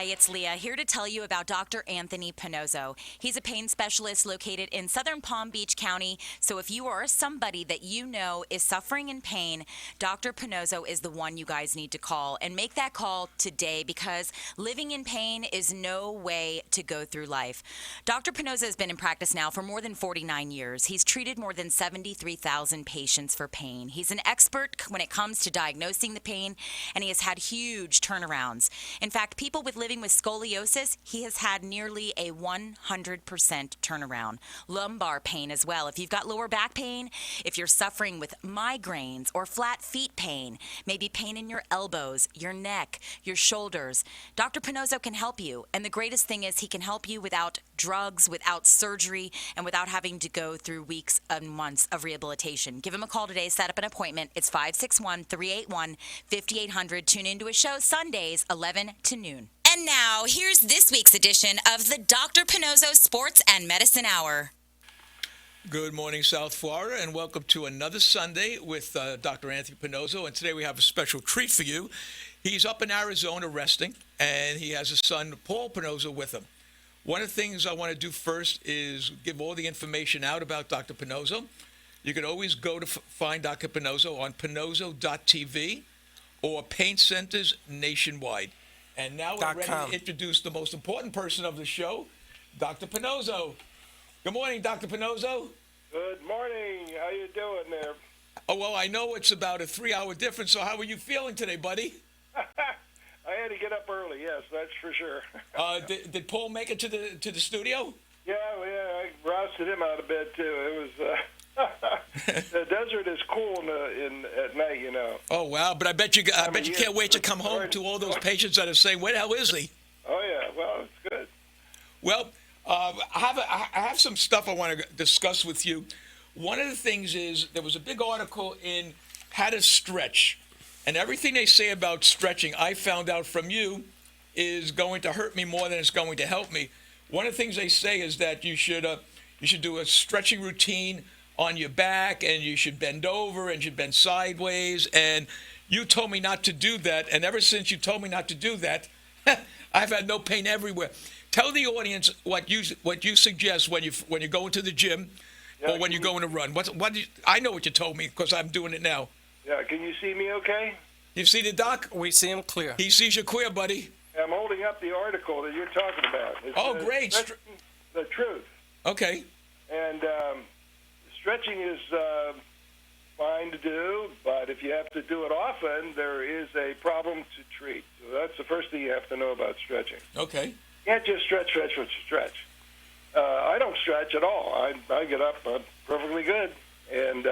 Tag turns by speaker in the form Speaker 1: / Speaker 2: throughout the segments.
Speaker 1: Hi, it's Leah here to tell you about Dr. Anthony Pinozzo. He's a pain specialist located in southern Palm Beach County. So if you are somebody that you know is suffering in pain, Dr. Pinozzo is the one you guys need to call. And make that call today because living in pain is no way to go through life. Dr. Pinozzo has been in practice now for more than 49 years. He's treated more than 73,000 patients for pain. He's an expert when it comes to diagnosing the pain, and he has had huge turnarounds. In fact, people living with scoliosis, he has had nearly a 100% turnaround. Lumbar pain as well. If you've got lower back pain, if you're suffering with migraines or flat feet pain, maybe pain in your elbows, your neck, your shoulders, Dr. Pinozzo can help you. And the greatest thing is he can help you without drugs, without surgery, and without having to go through weeks and months of rehabilitation. Give him a call today. Set up an appointment. It's 561-381-5800. Tune into his show Sundays, 11 to noon. And now, here's this week's edition of the Dr. Pinozzo Sports and Medicine Hour.
Speaker 2: Good morning, South Florida, and welcome to another Sunday with Dr. Anthony Pinozzo. And today we have a special treat for you. He's up in Arizona resting, and he has his son, Paul Pinozzo, with him. One of the things I want to do first is give all the information out about Dr. Pinozzo. You can always go to find Dr. Pinozzo on pinozzo.tv or Pain Centers nationwide. And now we're ready to introduce the most important person of the show, Dr. Pinozzo. Good morning, Dr. Pinozzo.
Speaker 3: Good morning. How you doing there?
Speaker 2: Oh, well, I know it's about a 3-hour difference, so how are you feeling today, buddy?
Speaker 3: I had to get up early, yes, that's for sure.
Speaker 2: Did Paul make it to the studio?
Speaker 3: Yeah, I rousted him out of bed, too. It was... the desert is cool at night, you know.
Speaker 2: Oh wow! But I bet you can't wait to come home to all those patients that are saying, "Where the hell is he?"
Speaker 3: Oh yeah, well it's good.
Speaker 2: Well, I have some stuff I want to discuss with you. One of the things is there was a big article in How to Stretch, and everything they say about stretching, I found out from you, is going to hurt me more than it's going to help me. One of the things they say is that you should do a stretching routine on your back, and you should bend over, and you should bend sideways, and you told me not to do that, and ever since you told me not to do that, I've had no pain everywhere. Tell the audience what you suggest when you go into the gym or when you're going to run. I know what you told me because I'm doing it now.
Speaker 3: Yeah, can you see me okay?
Speaker 2: You see the doc?
Speaker 4: We see him clear.
Speaker 2: He sees you clear, buddy.
Speaker 3: I'm holding up the article that you're talking about. It's,
Speaker 2: great.
Speaker 3: The truth.
Speaker 2: Okay.
Speaker 3: And stretching is fine to do, but if you have to do it often, there is a problem to treat. So that's the first thing you have to know about stretching.
Speaker 2: Okay.
Speaker 3: You can't just stretch. I don't stretch at all. I get up, I'm perfectly good, and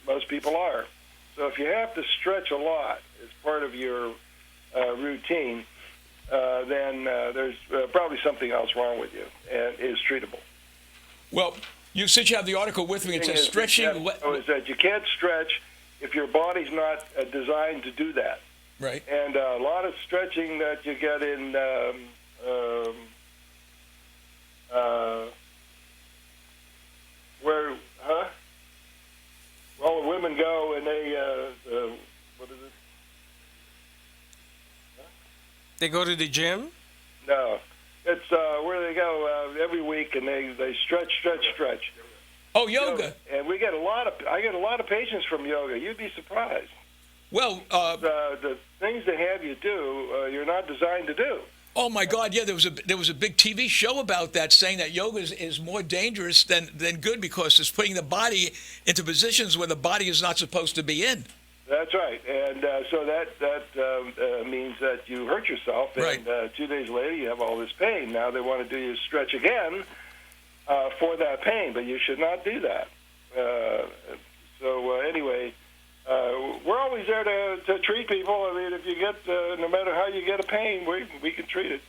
Speaker 3: most people are. So if you have to stretch a lot as part of your routine, then there's probably something else wrong with you and is treatable.
Speaker 2: Well, since you have the article with me, it says stretching.
Speaker 3: Is that you can't stretch if your body's not designed to do that.
Speaker 2: Right.
Speaker 3: And a lot of stretching that you get in well, the women go and they what is it? Huh?
Speaker 4: They go to the gym?
Speaker 3: No. It's where they go every week and they stretch.
Speaker 2: Oh, yoga.
Speaker 3: And I get a lot of patients from yoga. You'd be surprised.
Speaker 2: Well,
Speaker 3: the things they have you do, you're not designed to do.
Speaker 2: Oh my God! Yeah, there was a big TV show about that, saying that yoga is more dangerous than good because it's putting the body into positions where the body is not supposed to be in.
Speaker 3: That's right, and so that means that you hurt yourself, and
Speaker 2: right.
Speaker 3: 2 days later you have all this pain. Now they want to do you stretch again for that pain, but you should not do that. Anyway, we're always there to treat people. I mean, if you get, no matter how you get a pain, we can treat it.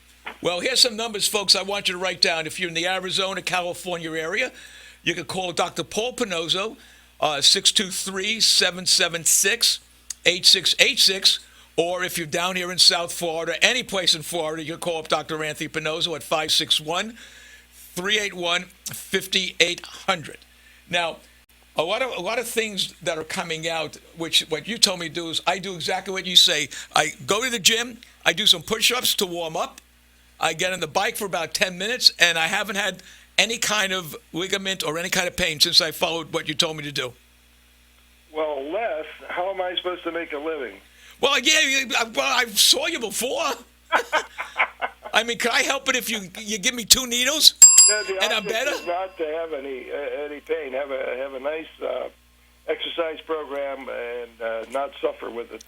Speaker 2: Well, here's some numbers, folks, I want you to write down. If you're in the Arizona, California area, you can call Dr. Paul Pinozzo, 623-776-8686. Or if you're down here in South Florida, any place in Florida, you can call up Dr. Anthony Pinozzo at 561-381-5800. Now, a lot of things that are coming out, which what you told me to do is I do exactly what you say. I go to the gym, I do some push-ups to warm up, I get on the bike for about 10 minutes, and I haven't had any kind of ligament or any kind of pain since I followed what you told me to do.
Speaker 3: Well, Les, how am I supposed to make a living?
Speaker 2: Well, I saw you before. I mean, can I help it if you give me 2 needles
Speaker 3: The
Speaker 2: and I'm
Speaker 3: object
Speaker 2: better?
Speaker 3: is not to have any pain. Have a nice exercise program and not suffer with it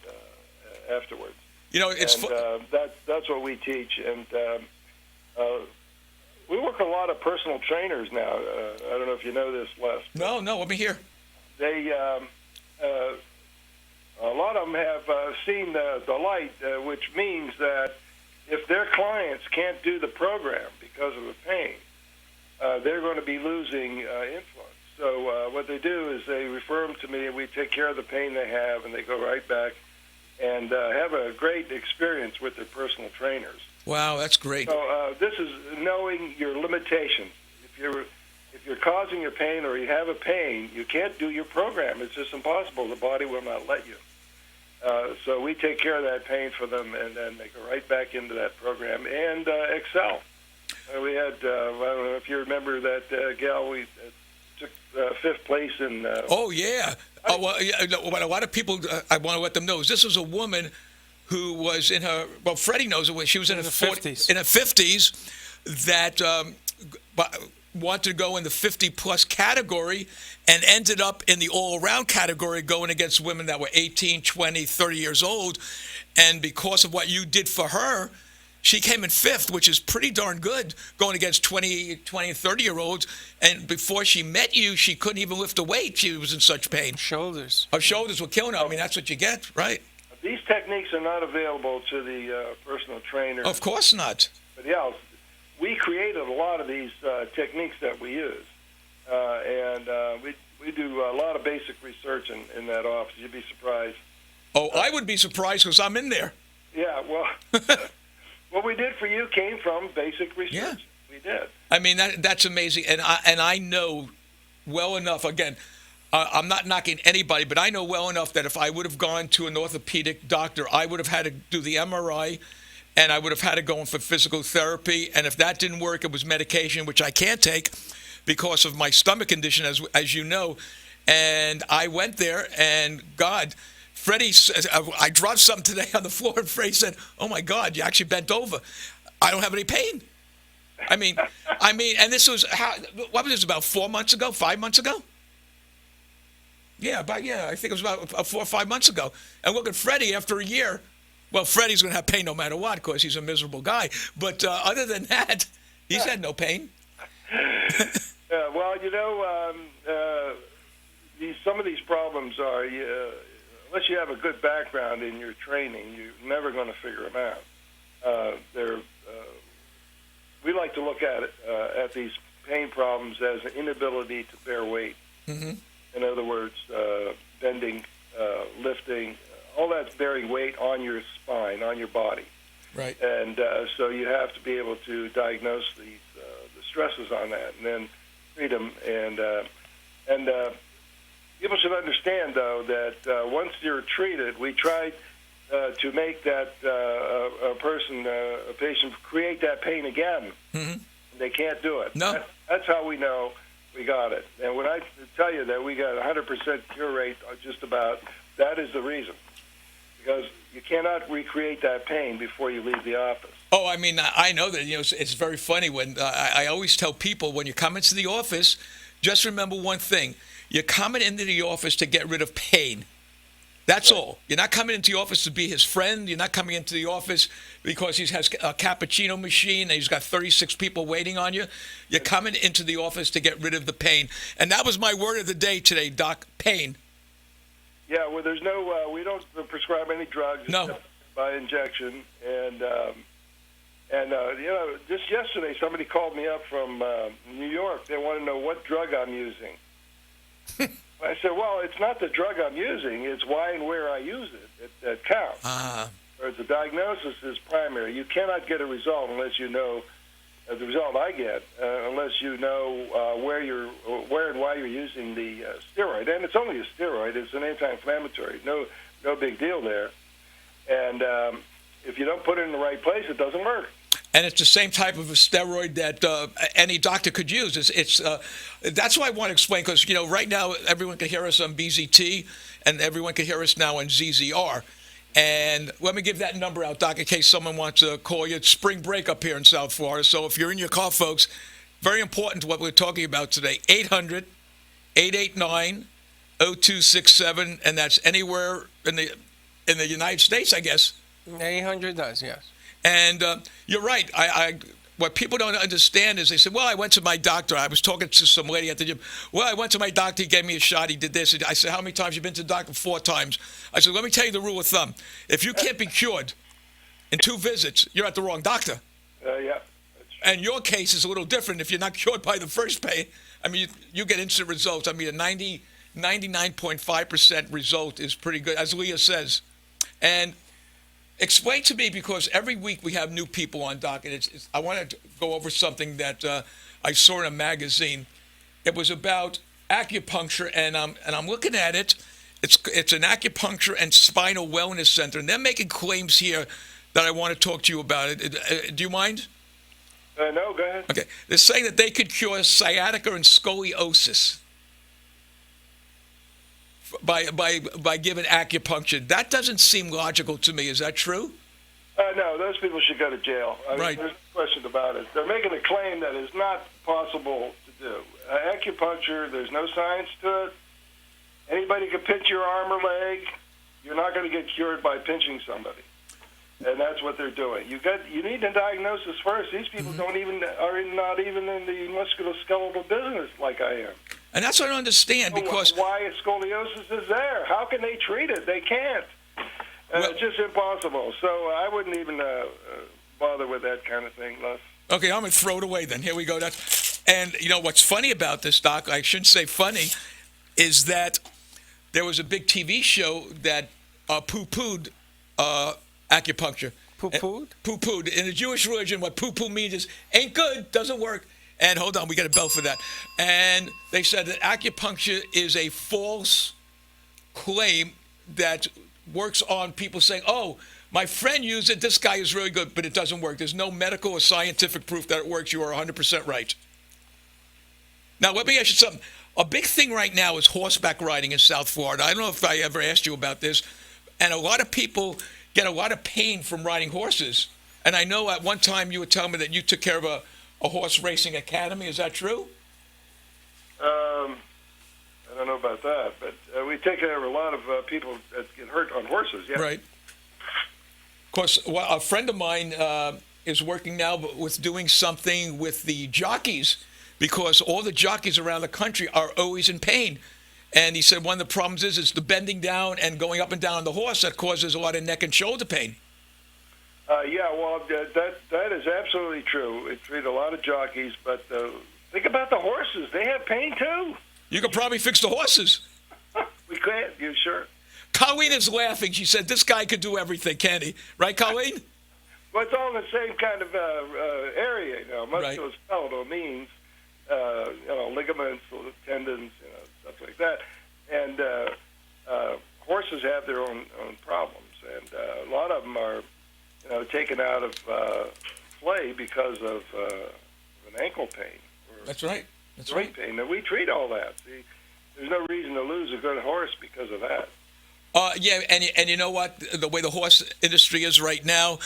Speaker 3: afterwards.
Speaker 2: You know, it's
Speaker 3: And that's what we teach. And we work with a lot of personal trainers now. I don't know if you know this, Les.
Speaker 2: no. Let me hear.
Speaker 3: They a lot of them have seen the light, which means that if their clients can't do the program because of the pain, they're going to be losing influence. So what they do is they refer them to me, and we take care of the pain they have, and they go right back and have a great experience with their personal trainers.
Speaker 2: Wow, that's great.
Speaker 3: So this is knowing your limitations. If you're causing your pain or you have a pain, you can't do your program. It's just impossible. The body will not let you. So we take care of that pain for them, and then they go right back into that program and excel. We had, I don't know if you remember that gal, we took 5th place in...
Speaker 2: Oh, yeah. What a lot of people, I want to let them know, is this was a woman who was in her, well, Freddie knows it, she was in her
Speaker 4: 50s.
Speaker 2: In her 50s, that wanted to go in the 50-plus category and ended up in the all-around category going against women that were 18, 20, 30 years old. And because of what you did for her, she came in 5th, which is pretty darn good, going against 20 and 30-year-olds. And before she met you, she couldn't even lift a weight. She was in such pain.
Speaker 4: Shoulders.
Speaker 2: Her shoulders were killing her. I mean, that's what you get, right?
Speaker 3: These techniques are not available to the personal trainer.
Speaker 2: Of course not.
Speaker 3: But yeah, we created a lot of these techniques that we use. And we do a lot of basic research in that office. You'd be surprised.
Speaker 2: Oh, I would be surprised because I'm in there.
Speaker 3: Yeah, well, what we did for you came from basic research.
Speaker 2: Yeah.
Speaker 3: We did.
Speaker 2: I mean, that's amazing. And I know well enough, again, I'm not knocking anybody, but I know well enough that if I would have gone to an orthopedic doctor, I would have had to do the MRI, and I would have had to go in for physical therapy. And if that didn't work, it was medication, which I can't take because of my stomach condition, as you know. And I went there, and God, Freddie, I dropped something today on the floor, and Freddie said, "Oh my God, you actually bent over. I don't have any pain." I mean, and this was what was this, about 4 months ago, 5 months ago? Yeah, I think it was about 4 or 5 months ago. And look at Freddie after a year. Well, Freddie's going to have pain no matter what because he's a miserable guy. But other than that, he's had no pain.
Speaker 3: Well, you know, some of these problems are, unless you have a good background in your training, you're never going to figure them out. We like to look at these pain problems as an inability to bear weight.
Speaker 2: Mm-hmm.
Speaker 3: In other words, bending, lifting, all that's bearing weight on your spine, on your body.
Speaker 2: Right.
Speaker 3: And so you have to be able to diagnose the stresses on that and then treat them. And people should understand, though, that once you're treated, we try to make that a patient, create that pain again.
Speaker 2: Mm-hmm.
Speaker 3: They can't do it.
Speaker 2: No.
Speaker 3: That's how we know we got it. And when I tell you that we got 100% cure rate, just about, that is the reason. Because you cannot recreate that pain before you leave the office.
Speaker 2: Oh, I mean, I know that. You know, it's very funny when I always tell people when you come into the office, just remember one thing: you're coming into the office to get rid of pain. That's right. All. You're not coming into the office to be his friend. You're not coming into the office because he has a cappuccino machine and he's got 36 people waiting on you. You're coming into the office to get rid of the pain. And that was my word of the day today, Doc: pain.
Speaker 3: Yeah, well, there's no, we don't prescribe any drugs.
Speaker 2: No.
Speaker 3: By injection. And you know, just yesterday somebody called me up from New York. They want to know what drug I'm using. I said, well, it's not the drug I'm using. It's why and where I use it that counts. Or the diagnosis is primary. You cannot get a result unless you know the result I get, unless you know where and why you're using the steroid. And it's only a steroid. It's an anti-inflammatory. No big deal there. And if you don't put it in the right place, it doesn't work.
Speaker 2: and it's the same type of a steroid that any doctor could use. That's why I want to explain, because right now everyone can hear us on BZT, and everyone can hear us now on ZZR. And let me give that number out, Doc, in case someone wants to call you. It's spring break up here in South Florida, so if you're in your car, folks, very important what we're talking about today. 800-889-0267, and that's anywhere in the United States, I guess.
Speaker 4: 800 does, yes.
Speaker 2: And you're right. What people don't understand is they say, well, I went to my doctor. I was talking to some lady at the gym. Well, I went to my doctor. He gave me a shot. He did this. I said, how many times have you been to the doctor? 4 times. I said, let me tell you the rule of thumb. If you can't be cured in 2 visits, you're at the wrong doctor.
Speaker 3: Yeah.
Speaker 2: And your case is a little different. If you're not cured by the first pay, I mean, you get instant results. I mean, a 99.5% result is pretty good, as Leah says. And explain to me, because every week we have new people on, Doc, and I want to go over something that I saw in a magazine. It was about acupuncture, and I'm looking at it. It's an acupuncture and spinal wellness center, and they're making claims here that I want to talk to you about. Do you mind?
Speaker 3: No, go ahead.
Speaker 2: Okay. They're saying that they could cure sciatica and scoliosis by giving acupuncture. That doesn't seem logical to me. Is that true?
Speaker 3: No, those people should go to jail. I mean, there's no question about it. They're making a claim that is not possible to do. Acupuncture, there's no science to it. Anybody can pinch your arm or leg. You're not going to get cured by pinching somebody. And that's what they're doing. You need a diagnosis first. These people not even in the musculoskeletal business like I am.
Speaker 2: And that's what I don't understand, because
Speaker 3: why scoliosis is there? How can they treat it? They can't. It's just impossible. So I wouldn't even bother with that kind of thing, Les.
Speaker 2: Okay, I'm going to throw it away then. Here we go. And what's funny about this, Doc, I shouldn't say funny, is that there was a big TV show that poo-pooed acupuncture.
Speaker 4: Poo-pooed?
Speaker 2: Poo-pooed. In the Jewish religion, what poo-poo means is ain't good, doesn't work. And hold on, we got a bell for that. And they said that acupuncture is a false claim that works on people saying, oh, my friend used it, this guy is really good, but it doesn't work. There's no medical or scientific proof that it works. You are 100% right. Now, let me ask you something. A big thing right now is horseback riding in South Florida. I don't know if I ever asked you about this. And a lot of people get a lot of pain from riding horses. And I know at one time you were telling me that you took care of a horse racing academy. Is that true?
Speaker 3: I don't know about that, but we take care of a lot of people that get hurt on horses, yeah.
Speaker 2: Right. Of course, a friend of mine is working now with doing something with the jockeys, because all the jockeys around the country are always in pain. And he said one of the problems is the bending down and going up and down on the horse that causes a lot of neck and shoulder pain.
Speaker 3: That is absolutely true. It treats a lot of jockeys, but think about the horses. They have pain, too.
Speaker 2: You could probably fix the horses.
Speaker 3: We can't, you sure?
Speaker 2: Colleen is laughing. She said, this guy could do everything, can he? Right, Colleen?
Speaker 3: Well, it's all in the same kind of area, musculoskeletal means, ligaments, tendons, stuff like that. And horses have their own problems, and a lot of them are, taken out of play because of an ankle pain.
Speaker 2: That's right. That's
Speaker 3: joint
Speaker 2: right.
Speaker 3: pain. And we treat all that. See, there's no reason to lose a good horse because of that.
Speaker 2: And you know what? The way the horse industry is right now,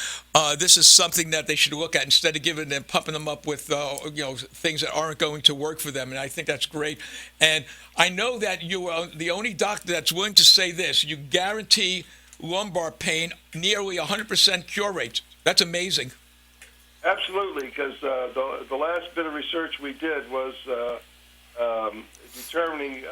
Speaker 2: this is something that they should look at instead of giving them, pumping them up with things that aren't going to work for them. And I think that's great. And I know that you are the only doctor that's willing to say this: you guarantee lumbar pain nearly 100% cure rate. That's amazing.
Speaker 3: Absolutely, because the last bit of research we did was determining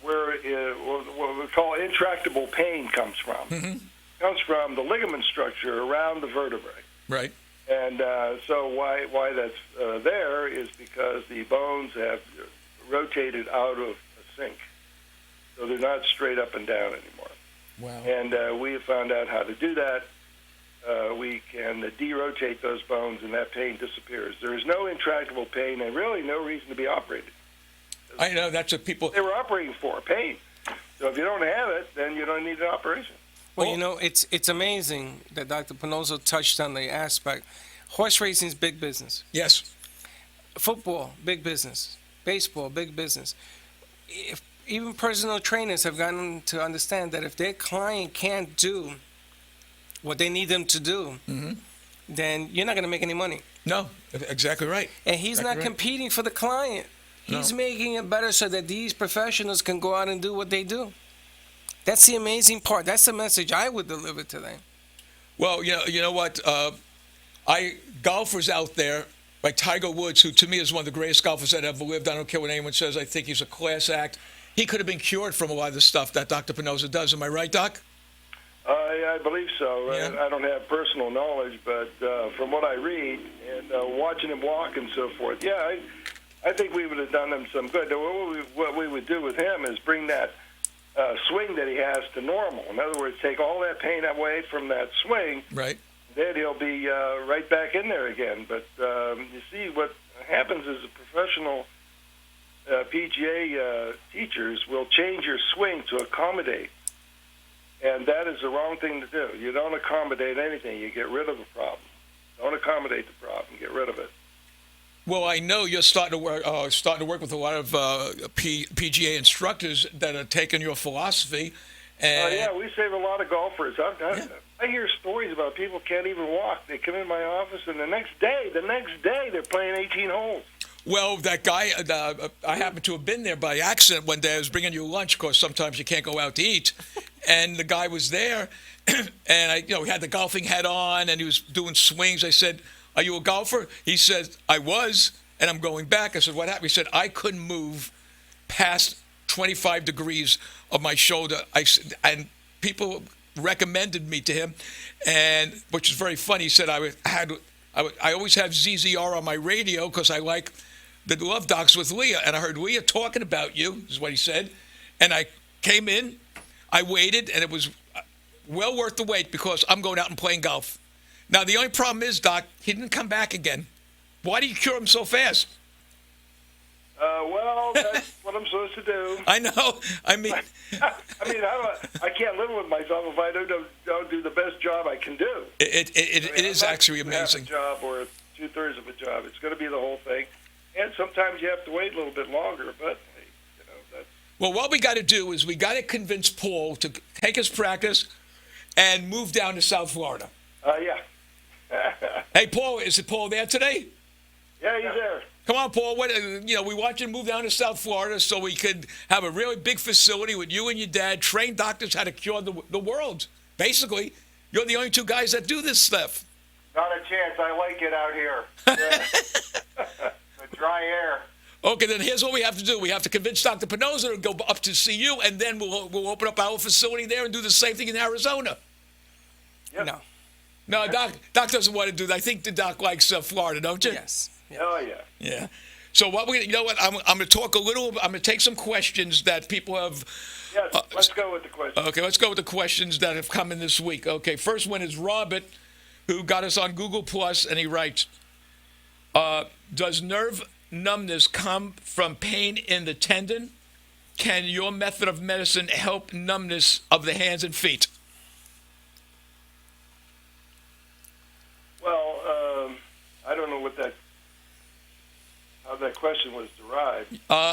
Speaker 3: where what we call intractable pain comes from.
Speaker 2: Mm-hmm.
Speaker 3: It comes from the ligament structure around the vertebrae.
Speaker 2: Right.
Speaker 3: And so why that's there is because the bones have rotated out of a sink. So they're not straight up and down anymore.
Speaker 2: Wow.
Speaker 3: And we have found out how to do that. We can derotate those bones, and that pain disappears. There is no intractable pain, and really no reason to be operated.
Speaker 2: I know that's what people.
Speaker 3: They were operating for pain. So if you don't have it, then you don't need an operation.
Speaker 4: Well, it's amazing that Dr. Pinozo touched on the aspect Horse racing is big business.
Speaker 2: Yes.
Speaker 4: Football, big business. Baseball, big business. If even personal trainers have gotten to understand that if their client can't do what they need them to do, then you're not going to make any money.
Speaker 2: No, exactly right.
Speaker 4: And he's not
Speaker 2: Exactly right.
Speaker 4: competing for the client. He's making it better so that these professionals can go out and do what they do. That's the amazing part. That's the message I would deliver to them.
Speaker 2: Well, you know what? Golfers out there, like Tiger Woods, who to me is one of the greatest golfers that ever lived. I don't care what anyone says. I think he's a class act. He could have been cured from a lot of the stuff that Dr. Pinoza does. Am I right, Doc?
Speaker 3: I believe so.
Speaker 2: Yeah.
Speaker 3: I don't have personal knowledge, but from what I read and watching him walk and so forth, yeah, I think we would have done him some good. What we would do with him is bring that swing that he has to normal. In other words, take all that pain away from that swing.
Speaker 2: Right.
Speaker 3: Then he'll be right back in there again. But you see, what happens is a professional PGA teachers will change your swing to accommodate. And that is the wrong thing to do. You don't accommodate anything. You get rid of the problem. Don't accommodate the problem. Get rid of it.
Speaker 2: Well, I know you're starting to work with a lot of PGA instructors that are taking your philosophy. And
Speaker 3: Yeah, we save a lot of golfers. I hear stories about people can't even walk. They come in my office, and the next day, they're playing 18 holes.
Speaker 2: Well, that guy, I happened to have been there by accident one day. I was bringing you lunch, because sometimes you can't go out to eat. And the guy was there, and he had the golfing hat on, and he was doing swings. I said, "Are you a golfer?" He said, "I was, and I'm going back." I said, "What happened?" He said, "I couldn't move past 25 degrees of my shoulder." And people recommended me to him, and which is very funny. He said, I always have ZZR on my radio because I like the Love Docs with Leah, and I heard Leah talking about you, is what he said. And I came in, I waited, and it was well worth the wait because I'm going out and playing golf. Now, the only problem is, Doc, he didn't come back again. Why do you cure him so fast?
Speaker 3: Well, that's what I'm supposed to do.
Speaker 2: I know. I mean,
Speaker 3: I can't live with myself if I don't do the best job I can do.
Speaker 2: it is actually amazing.
Speaker 3: Half a job or 2/3 of a job. It's going to be the whole thing. And sometimes you have to wait a little bit longer, but that's...
Speaker 2: Well, what we got to do is we got to convince Paul to take his practice and move down to South Florida.
Speaker 3: Yeah.
Speaker 2: Hey, Paul, is it Paul there today?
Speaker 3: Yeah, he's there.
Speaker 2: Come on, Paul. We want you to move down to South Florida so we could have a really big facility with you and your dad, train doctors how to cure the world. Basically, you're the only two guys that do this stuff.
Speaker 3: Not a chance. I like it out here. The dry air.
Speaker 2: Okay, then here's what we have to do. We have to convince Dr. Pinoza to go up to see you, and then we'll open up our facility there and do the same thing in Arizona.
Speaker 3: Yep.
Speaker 2: No, Doc doesn't want to do that. I think the Doc likes Florida, don't you?
Speaker 4: Yes.
Speaker 3: Oh, yeah.
Speaker 2: Yeah. So you know what? I'm going to talk a little. I'm going to take some questions that people have.
Speaker 3: Yes, let's go with the question.
Speaker 2: Okay, let's go with the questions that have come in this week. Okay, first one is Robert, who got us on Google Plus, and he writes, does nerve numbness come from pain in the tendon? Can your method of medicine help numbness of the hands and feet?
Speaker 3: Well, I don't know how that question was derived.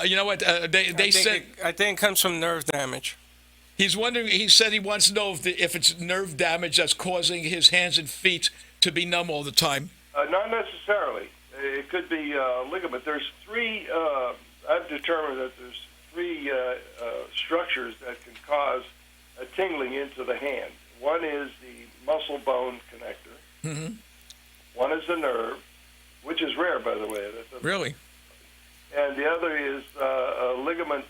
Speaker 2: You know what? They said
Speaker 4: I think it comes from nerve damage.
Speaker 2: he's wondering. He said he wants to know if it's nerve damage that's causing his hands and feet to be numb all the time.
Speaker 3: Not necessarily. It could be ligament. There's three. I've determined that there's three structures that can cause a tingling into the hand. One is the muscle bone connector.
Speaker 2: Mm-hmm.
Speaker 3: One is the nerve, which is rare, by the way.
Speaker 2: Really?
Speaker 3: And the other is a ligament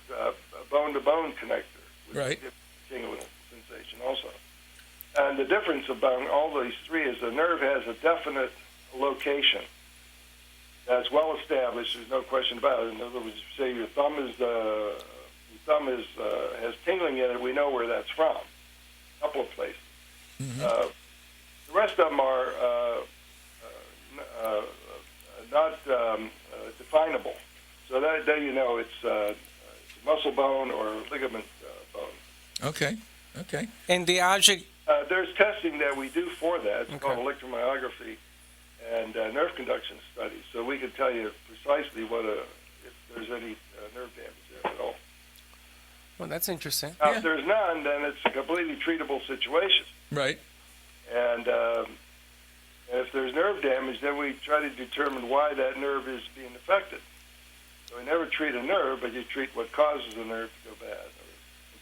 Speaker 3: bone-to-bone connector, which
Speaker 2: Right.
Speaker 3: gives tingling sensation also. And the difference about all these three is the nerve has a definite location that's well established. There's no question about it. In other words, say your thumb has tingling in it. We know where that's from. A couple of places.
Speaker 2: Mm-hmm.
Speaker 3: The rest of them are not definable. So there you know it's a muscle bone or ligament bone.
Speaker 2: Okay.
Speaker 4: And the object,
Speaker 3: There's testing that we do for that. It's
Speaker 4: Okay.
Speaker 3: called electromyography. and nerve conduction studies, so we could tell you precisely if there's any nerve damage there at all.
Speaker 4: Well, that's interesting.
Speaker 3: Now,
Speaker 2: Yeah.
Speaker 3: if there's none, then it's a completely treatable situation.
Speaker 2: Right.
Speaker 3: And if there's nerve damage, then we try to determine why that nerve is being affected. So we never treat a nerve, but you treat what causes the nerve to go bad, or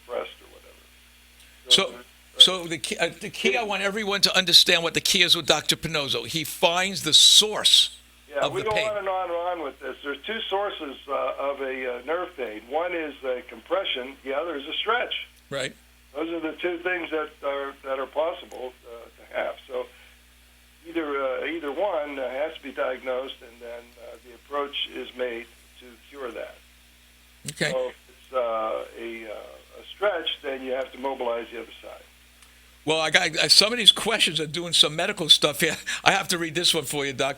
Speaker 3: compressed, or whatever.
Speaker 2: So the key, I want everyone to understand what the key is with Dr. Pinozzo. He finds the source
Speaker 3: yeah,
Speaker 2: of
Speaker 3: we
Speaker 2: the
Speaker 3: go
Speaker 2: pain.
Speaker 3: on and on and on with this. There's two sources of a nerve pain. One is compression. The other is a stretch.
Speaker 2: Right.
Speaker 3: Those are the two things that are possible to have. So either one has to be diagnosed, and then the approach is made to cure that.
Speaker 2: Okay.
Speaker 3: So if it's a stretch, then you have to mobilize the other side.
Speaker 2: Well, I got some of these questions are doing some medical stuff here. I have to read this one for you, Doc.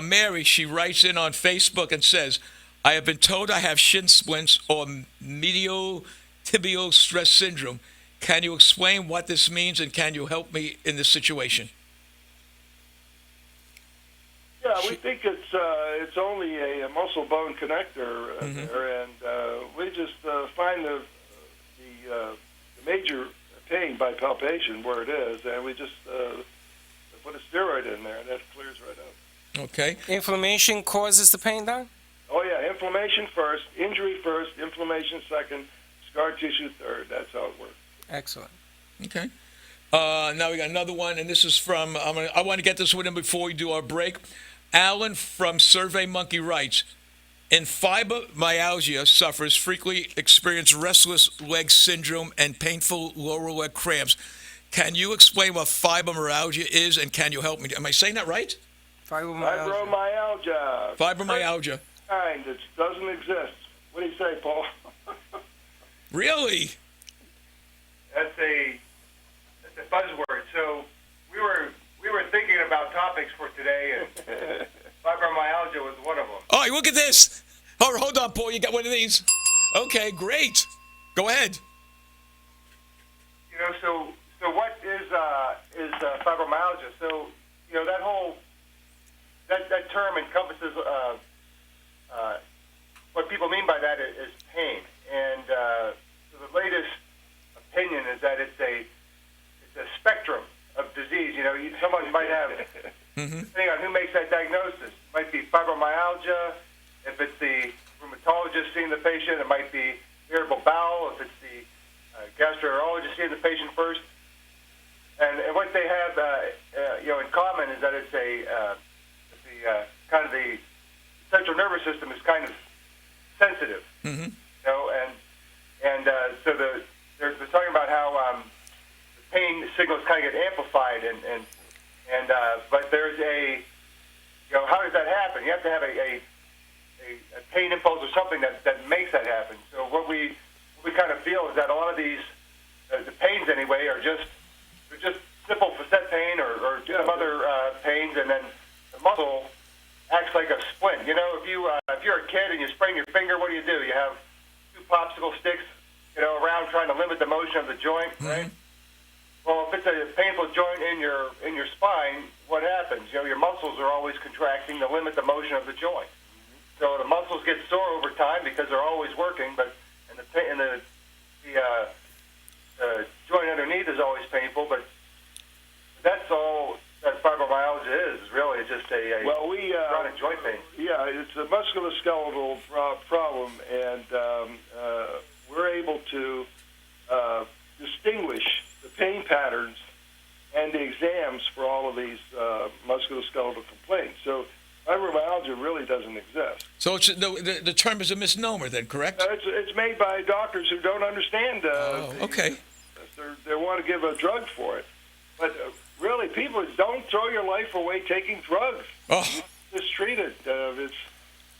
Speaker 2: Mary, she writes in on Facebook and says, I have been told I have shin splints or medial tibial stress syndrome. Can you explain what this means, and can you help me in this situation?
Speaker 3: Yeah, we think it's only a muscle bone connector there, and we just find the major pain by palpation where it is, and we just put a steroid in there, and that clears right up.
Speaker 2: Okay.
Speaker 4: Inflammation causes the pain, Doc?
Speaker 3: Oh yeah, inflammation first, injury first, inflammation second, scar tissue third. That's how it works.
Speaker 4: Excellent.
Speaker 2: Okay. Now we got another one, and this is from, I want to get this one in before we do our break. Alan from Survey Monkey writes, in fibromyalgia sufferers frequently experience restless leg syndrome and painful lower leg cramps. Can you explain what fibromyalgia is, and can you help me? Am I saying that right?
Speaker 3: Fibromyalgia.
Speaker 2: Fibromyalgia.
Speaker 3: Kind. It doesn't exist. What do you say, Paul?
Speaker 2: Really?
Speaker 5: That's a buzzword. So we were thinking about topics for today, and fibromyalgia was one of them.
Speaker 2: Oh, look at this. Oh, hold on, Paul. You got one of these. Okay, great. Go ahead.
Speaker 5: You know, so what is fibromyalgia? So you know that term encompasses what people mean by that is pain, and so the latest opinion is that it's a spectrum of disease. You know, someone might have, depending on who makes that diagnosis, it might be fibromyalgia. If it's the rheumatologist seeing the patient, it might be irritable bowel. If it's the gastroenterologist seeing the patient first, and what they have, in common is that it's kind of the central nervous system is kind of sensitive.
Speaker 2: Mm-hmm.
Speaker 5: You know, and so they're talking about how the pain signals kind of get amplified, and but there's how does that happen? You have to have a pain impulse or something that makes that happen. So what we kind of feel is that a lot of these the pains anyway are just simple facet pain or some other pains, and then the muscle acts like a splint. You know, if you're a kid and you sprain your finger, what do? You have two popsicle sticks, around trying to limit the motion of the joint, right? Well, if it's a painful joint in your spine, what happens? Your muscles are always contracting to limit the motion of the joint. So the muscles get sore over time because they're always working, and the joint underneath is always painful. But that's all that fibromyalgia is really. It's just a chronic joint pain.
Speaker 3: Yeah, it's a musculoskeletal problem, and we're able to distinguish the pain patterns and the exams for all of these musculoskeletal complaints. So fibromyalgia really doesn't exist.
Speaker 2: So it's, the term is a misnomer then, correct?
Speaker 3: It's made by doctors who don't understand.
Speaker 2: Okay.
Speaker 3: They want to give a drug for it. But really, people don't throw your life away taking drugs.
Speaker 2: Oh.
Speaker 3: Just treat it.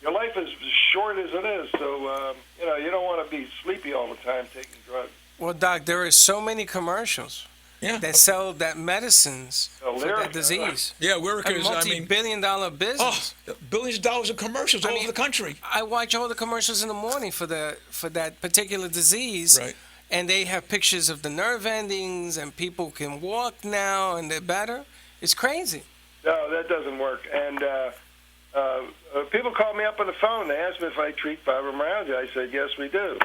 Speaker 3: Your life is as short as it is, so you don't want to be sleepy all the time taking drugs.
Speaker 4: Well, Doc, there are so many commercials that sell that medicines for that disease.
Speaker 2: Yeah, we're
Speaker 4: A multi-billion-dollar business.
Speaker 2: Billions of dollars of commercials all over the country.
Speaker 4: I watch all the commercials in the morning for that particular disease.
Speaker 2: Right.
Speaker 4: And they have pictures of the nerve endings, and people can walk now, and they're better. It's crazy.
Speaker 3: No, that doesn't work. And people call me up on the phone. They ask me if I treat fibromyalgia. I said, yes, we do.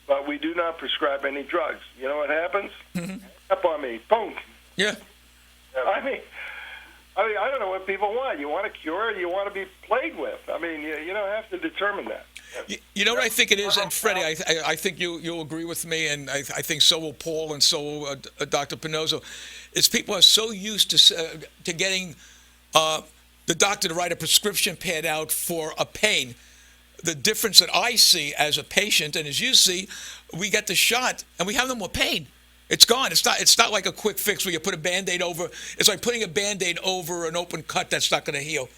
Speaker 3: But we do not prescribe any drugs. You know what happens? Up on me. Boom.
Speaker 2: Yeah.
Speaker 3: I mean, I don't know what people want. You want a cure, or you want to be played with. I mean, you don't have to determine that.
Speaker 2: You know what I think it is, and Freddie, I think you'll agree with me, and I think so will Paul, and so will Dr. Pinozzo. Is people are so used to getting the doctor to write a prescription pad out for a pain. The difference that I see as a patient, and as you see, we get the shot, and we have no more pain. It's gone. It's not like a quick fix where you put a Band-Aid over. It's like putting a Band-Aid over an open cut that's not going to heal.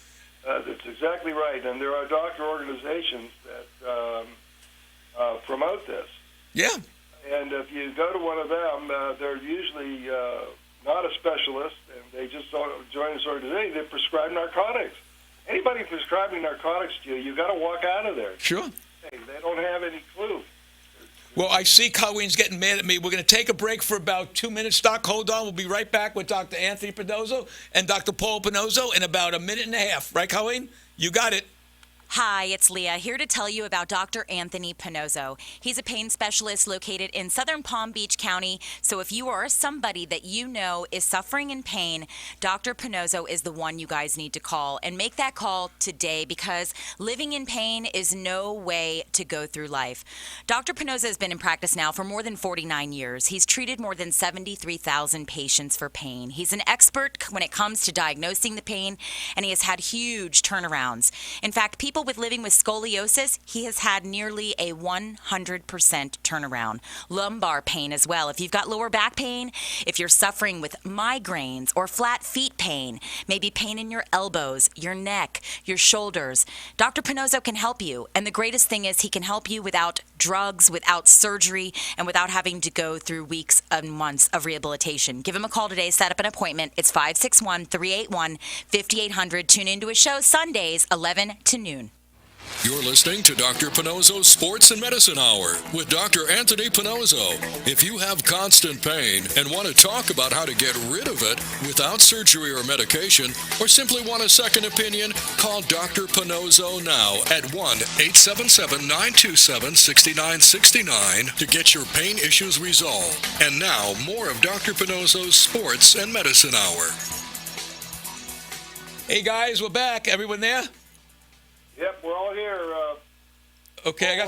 Speaker 3: That's exactly right. And there are doctor organizations that promote this.
Speaker 2: Yeah.
Speaker 3: And if you go to one of them, they're usually not a specialist, and they just join this organization. They prescribe narcotics. Anybody prescribing narcotics to you, you got to walk out of there.
Speaker 2: Sure.
Speaker 3: They don't have any clue.
Speaker 2: Well, I see Colleen's getting mad at me. We're going to take a break for about 2 minutes, Doc. Hold on. We'll be right back with Dr. Anthony Pinozzo and Dr. Paul Pinozzo in about a minute and a half. Right, Colleen? You got it.
Speaker 1: Hi, it's Leah, here to tell you about Dr. Anthony Pinozzo. He's a pain specialist located in southern Palm Beach County, so if you or somebody that you know is suffering in pain, Dr. Pinozzo is the one you guys need to call. And make that call today, because living in pain is no way to go through life. Dr. Pinozzo has been in practice now for more than 49 years. He's treated more than 73,000 patients for pain. He's an expert when it comes to diagnosing the pain, and he has had huge turnarounds. In fact, people with living with scoliosis, he has had nearly a 100% turnaround. Lumbar pain as well. If you've got lower back pain, if you're suffering with migraines or flat feet pain, maybe pain in your elbows, your neck, your shoulders, Dr. Pinozzo can help you. And the greatest thing is he can help you without drugs, without surgery, and without having to go through weeks and months of rehabilitation. Give him a call today. Set up an appointment. It's 561-381-5800. Tune into his show Sundays, 11 to noon.
Speaker 6: You're listening to Dr. Pinozzo's Sports and Medicine Hour with Dr. Anthony Pinozzo. If you have constant pain and want to talk about how to get rid of it without surgery or medication, or simply want a second opinion, call Dr. Pinozzo now at 1-877-927-6969 to get your pain issues resolved. And now, more of Dr. Pinozzo's Sports and Medicine Hour.
Speaker 2: Hey, guys, we're back. Everyone there?
Speaker 3: Yep, we're all here.
Speaker 2: Okay,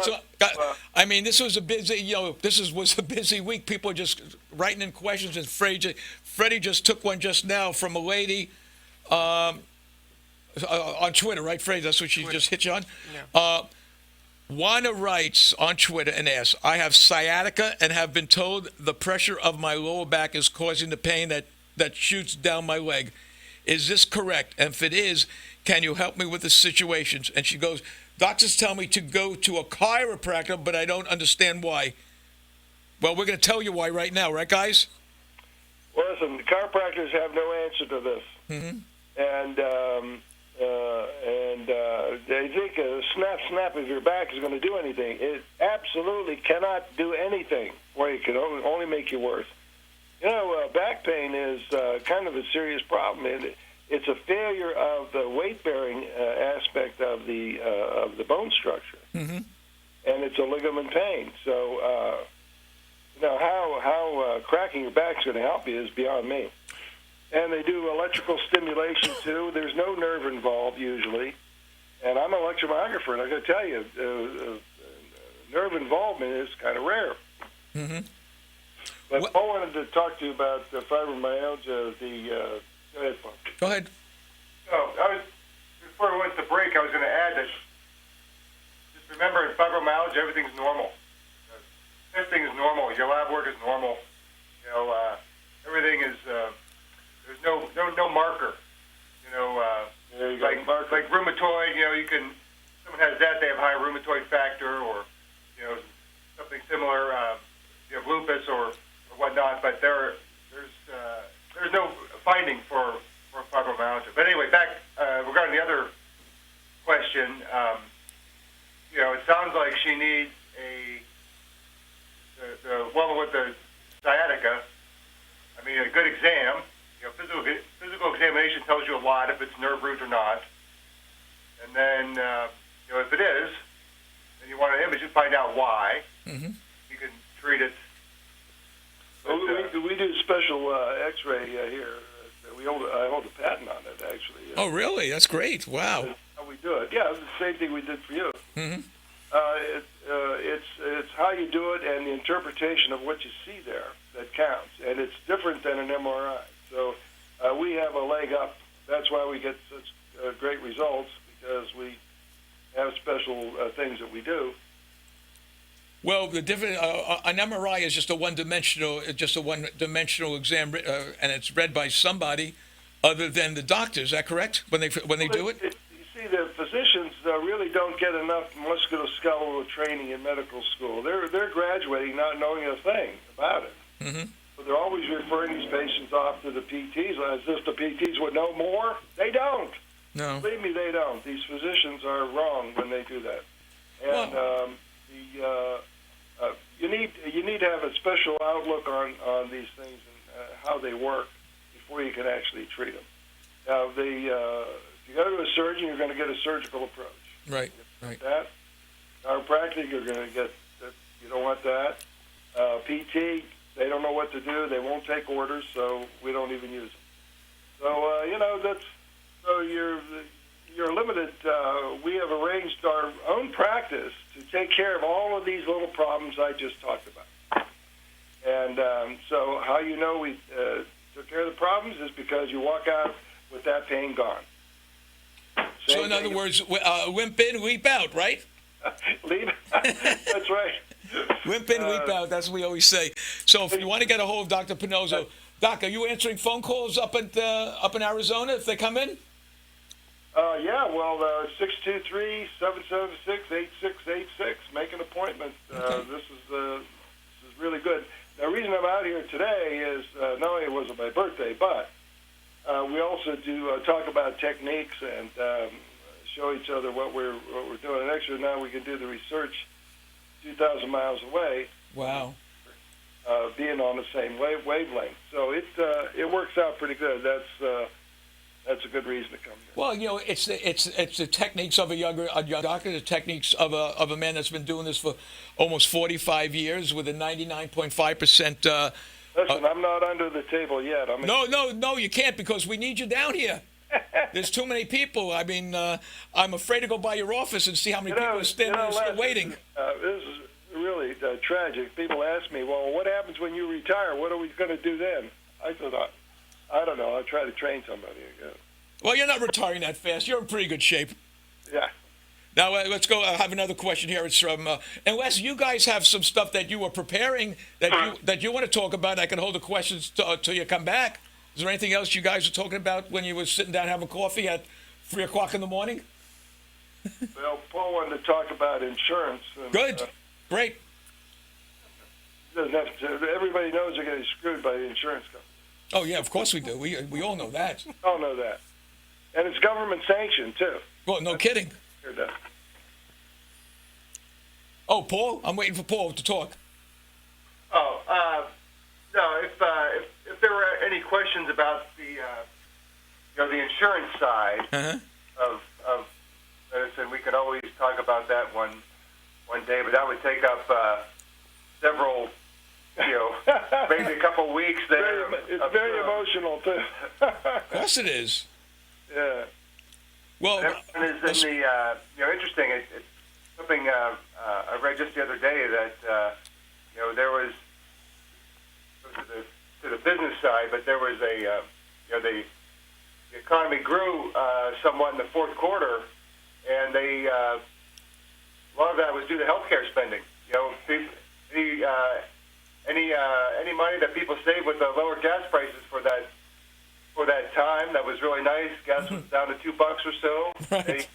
Speaker 2: I mean, this was a busy, was a busy week. People are just writing in questions, and Freddie just took one just now from a lady on Twitter, right, Freddie? That's what she just hit you on?
Speaker 4: Yeah.
Speaker 2: Wanda writes on Twitter and asks, I have sciatica and have been told the pressure of my lower back is causing the pain that shoots down my leg. Is this correct? And if it is, can you help me with the situations? And she goes, doctors tell me to go to a chiropractor, but I don't understand why. Well, we're going to tell you why right now, right, guys?
Speaker 3: Well, listen, the chiropractors have no answer to this.
Speaker 2: Mm-hmm.
Speaker 3: And they think a snap of your back is going to do anything. It absolutely cannot do anything. Well, it can only make you worse. Back pain is kind of a serious problem. It's a failure of the weight-bearing aspect of the bone structure,
Speaker 2: mm-hmm.
Speaker 3: and it's a ligament pain. So, how cracking your back is going to help you is beyond me. And they do electrical stimulation too. There's no nerve involved usually, and I'm an electromyographer, and I got to tell you, nerve involvement is kind of rare.
Speaker 2: Mm-hmm.
Speaker 3: But I wanted to talk to you about fibromyalgia. Go ahead, Paul.
Speaker 2: Go ahead.
Speaker 5: Before we went to break, I was going to add that just remember in fibromyalgia, everything's normal. Testing is normal. Your lab work is normal. Everything is, there's no marker. Like rheumatoid, someone has that, they have high rheumatoid factor or, something similar. You have lupus or whatnot, but there's no finding for fibromyalgia. But anyway, back regarding the other question, it sounds like she needs the woman with the sciatica. I mean, a good exam, physical physical examination tells you a lot if it's nerve root or not. And then, if it is, then you want an image to find out why.
Speaker 2: Mm-hmm.
Speaker 5: You can treat it.
Speaker 3: Well, we do special X-ray here. I hold a patent on it, actually.
Speaker 2: Oh, really? That's great. Wow.
Speaker 3: That's how we do it. Yeah, it's the same thing we did for you.
Speaker 2: Mm-hmm.
Speaker 3: It's how you do it and the interpretation of what you see there that counts, and it's different than an MRI. So we have a leg up. That's why we get such great results, because we have special things that we do.
Speaker 2: Well, the different an MRI is just a one-dimensional exam, and it's read by somebody other than the doctor. Is that correct? When they do it?
Speaker 3: You see, the physicians really don't get enough musculoskeletal training in medical school. They're graduating not knowing a thing about it.
Speaker 2: Mm-hmm.
Speaker 3: But they're always referring these patients off to the PTs as if the PTs would know more. They don't.
Speaker 2: No.
Speaker 3: Believe me, they don't. These physicians are wrong when they do that. And you need to have a special outlook on these things and how they work before you can actually treat them. Now, if you go to a surgeon, you're going to get a surgical approach.
Speaker 2: Right. Right.
Speaker 3: That chiropractic, you're going to get that. You don't want that. PT, they don't know what to do. They won't take orders, so we don't even use them. So that's so you're limited. We have arranged our own practice to take care of all of these little problems I just talked about. And so how you know we took care of the problems is because you walk out with that pain gone.
Speaker 2: So in other words, wimp in, weep out, right?
Speaker 3: Leave. That's right.
Speaker 2: Wimp in, weep out. That's what we always say. So if you want to get a hold of Dr. Pinozzo, Doc, are you answering phone calls up in Arizona if they come in?
Speaker 3: Yeah, well, 623-776-8686. Make an appointment.
Speaker 2: Okay.
Speaker 3: This is really good. The reason I'm out here today is not only it wasn't my birthday, but we also do talk about techniques and show each other what we're doing. And actually, now we can do the research 2,000 miles away.
Speaker 2: Wow.
Speaker 3: Being on the same wavelength, so it works out pretty good. That's a good reason to come here.
Speaker 2: Well, it's the techniques of a young doctor, the techniques of a man that's been doing this for almost 45 years with a 99.5%.
Speaker 3: Listen, I'm not under the table yet.
Speaker 2: No, you can't, because we need you down here. There's too many people. I mean, I'm afraid to go by your office and see how many people are standing there still waiting.
Speaker 3: This is really tragic. People ask me, well, what happens when you retire? What are we going to do then? I said, I don't know. I'll try to train somebody again.
Speaker 2: Well, you're not retiring that fast. You're in pretty good shape.
Speaker 3: Yeah.
Speaker 2: Now, let's go. I have another question here. It's from, and Wes, you guys have some stuff that you were preparing that you want to talk about. I can hold the questions till you come back. Is there anything else you guys were talking about when you were sitting down having coffee at 3 o'clock in the morning?
Speaker 3: Well, Paul wanted to talk about insurance. And,
Speaker 2: Good. Great.
Speaker 3: Everybody knows they're getting screwed by the insurance company.
Speaker 2: Oh, yeah, of course we do. We all know that.
Speaker 3: All know that. And it's government sanctioned, too.
Speaker 2: Well, no kidding.
Speaker 3: Hear that.
Speaker 2: Oh, Paul? I'm waiting for Paul to talk.
Speaker 5: No. If there were any questions about the insurance side of medicine, we could always talk about that one day. But that would take up several. Maybe a couple of weeks there.
Speaker 3: It's very emotional, too.
Speaker 2: Of course it is.
Speaker 3: Yeah.
Speaker 2: Well,
Speaker 5: and is in the interesting. It's something I read just the other day that there was to the business side, but there was the economy grew somewhat in the fourth quarter, and a lot of that was due to healthcare spending. Any money that people saved with the lower gas prices for that time, that was really nice. Gas was down to $2 or so.
Speaker 2: Right.
Speaker 5: They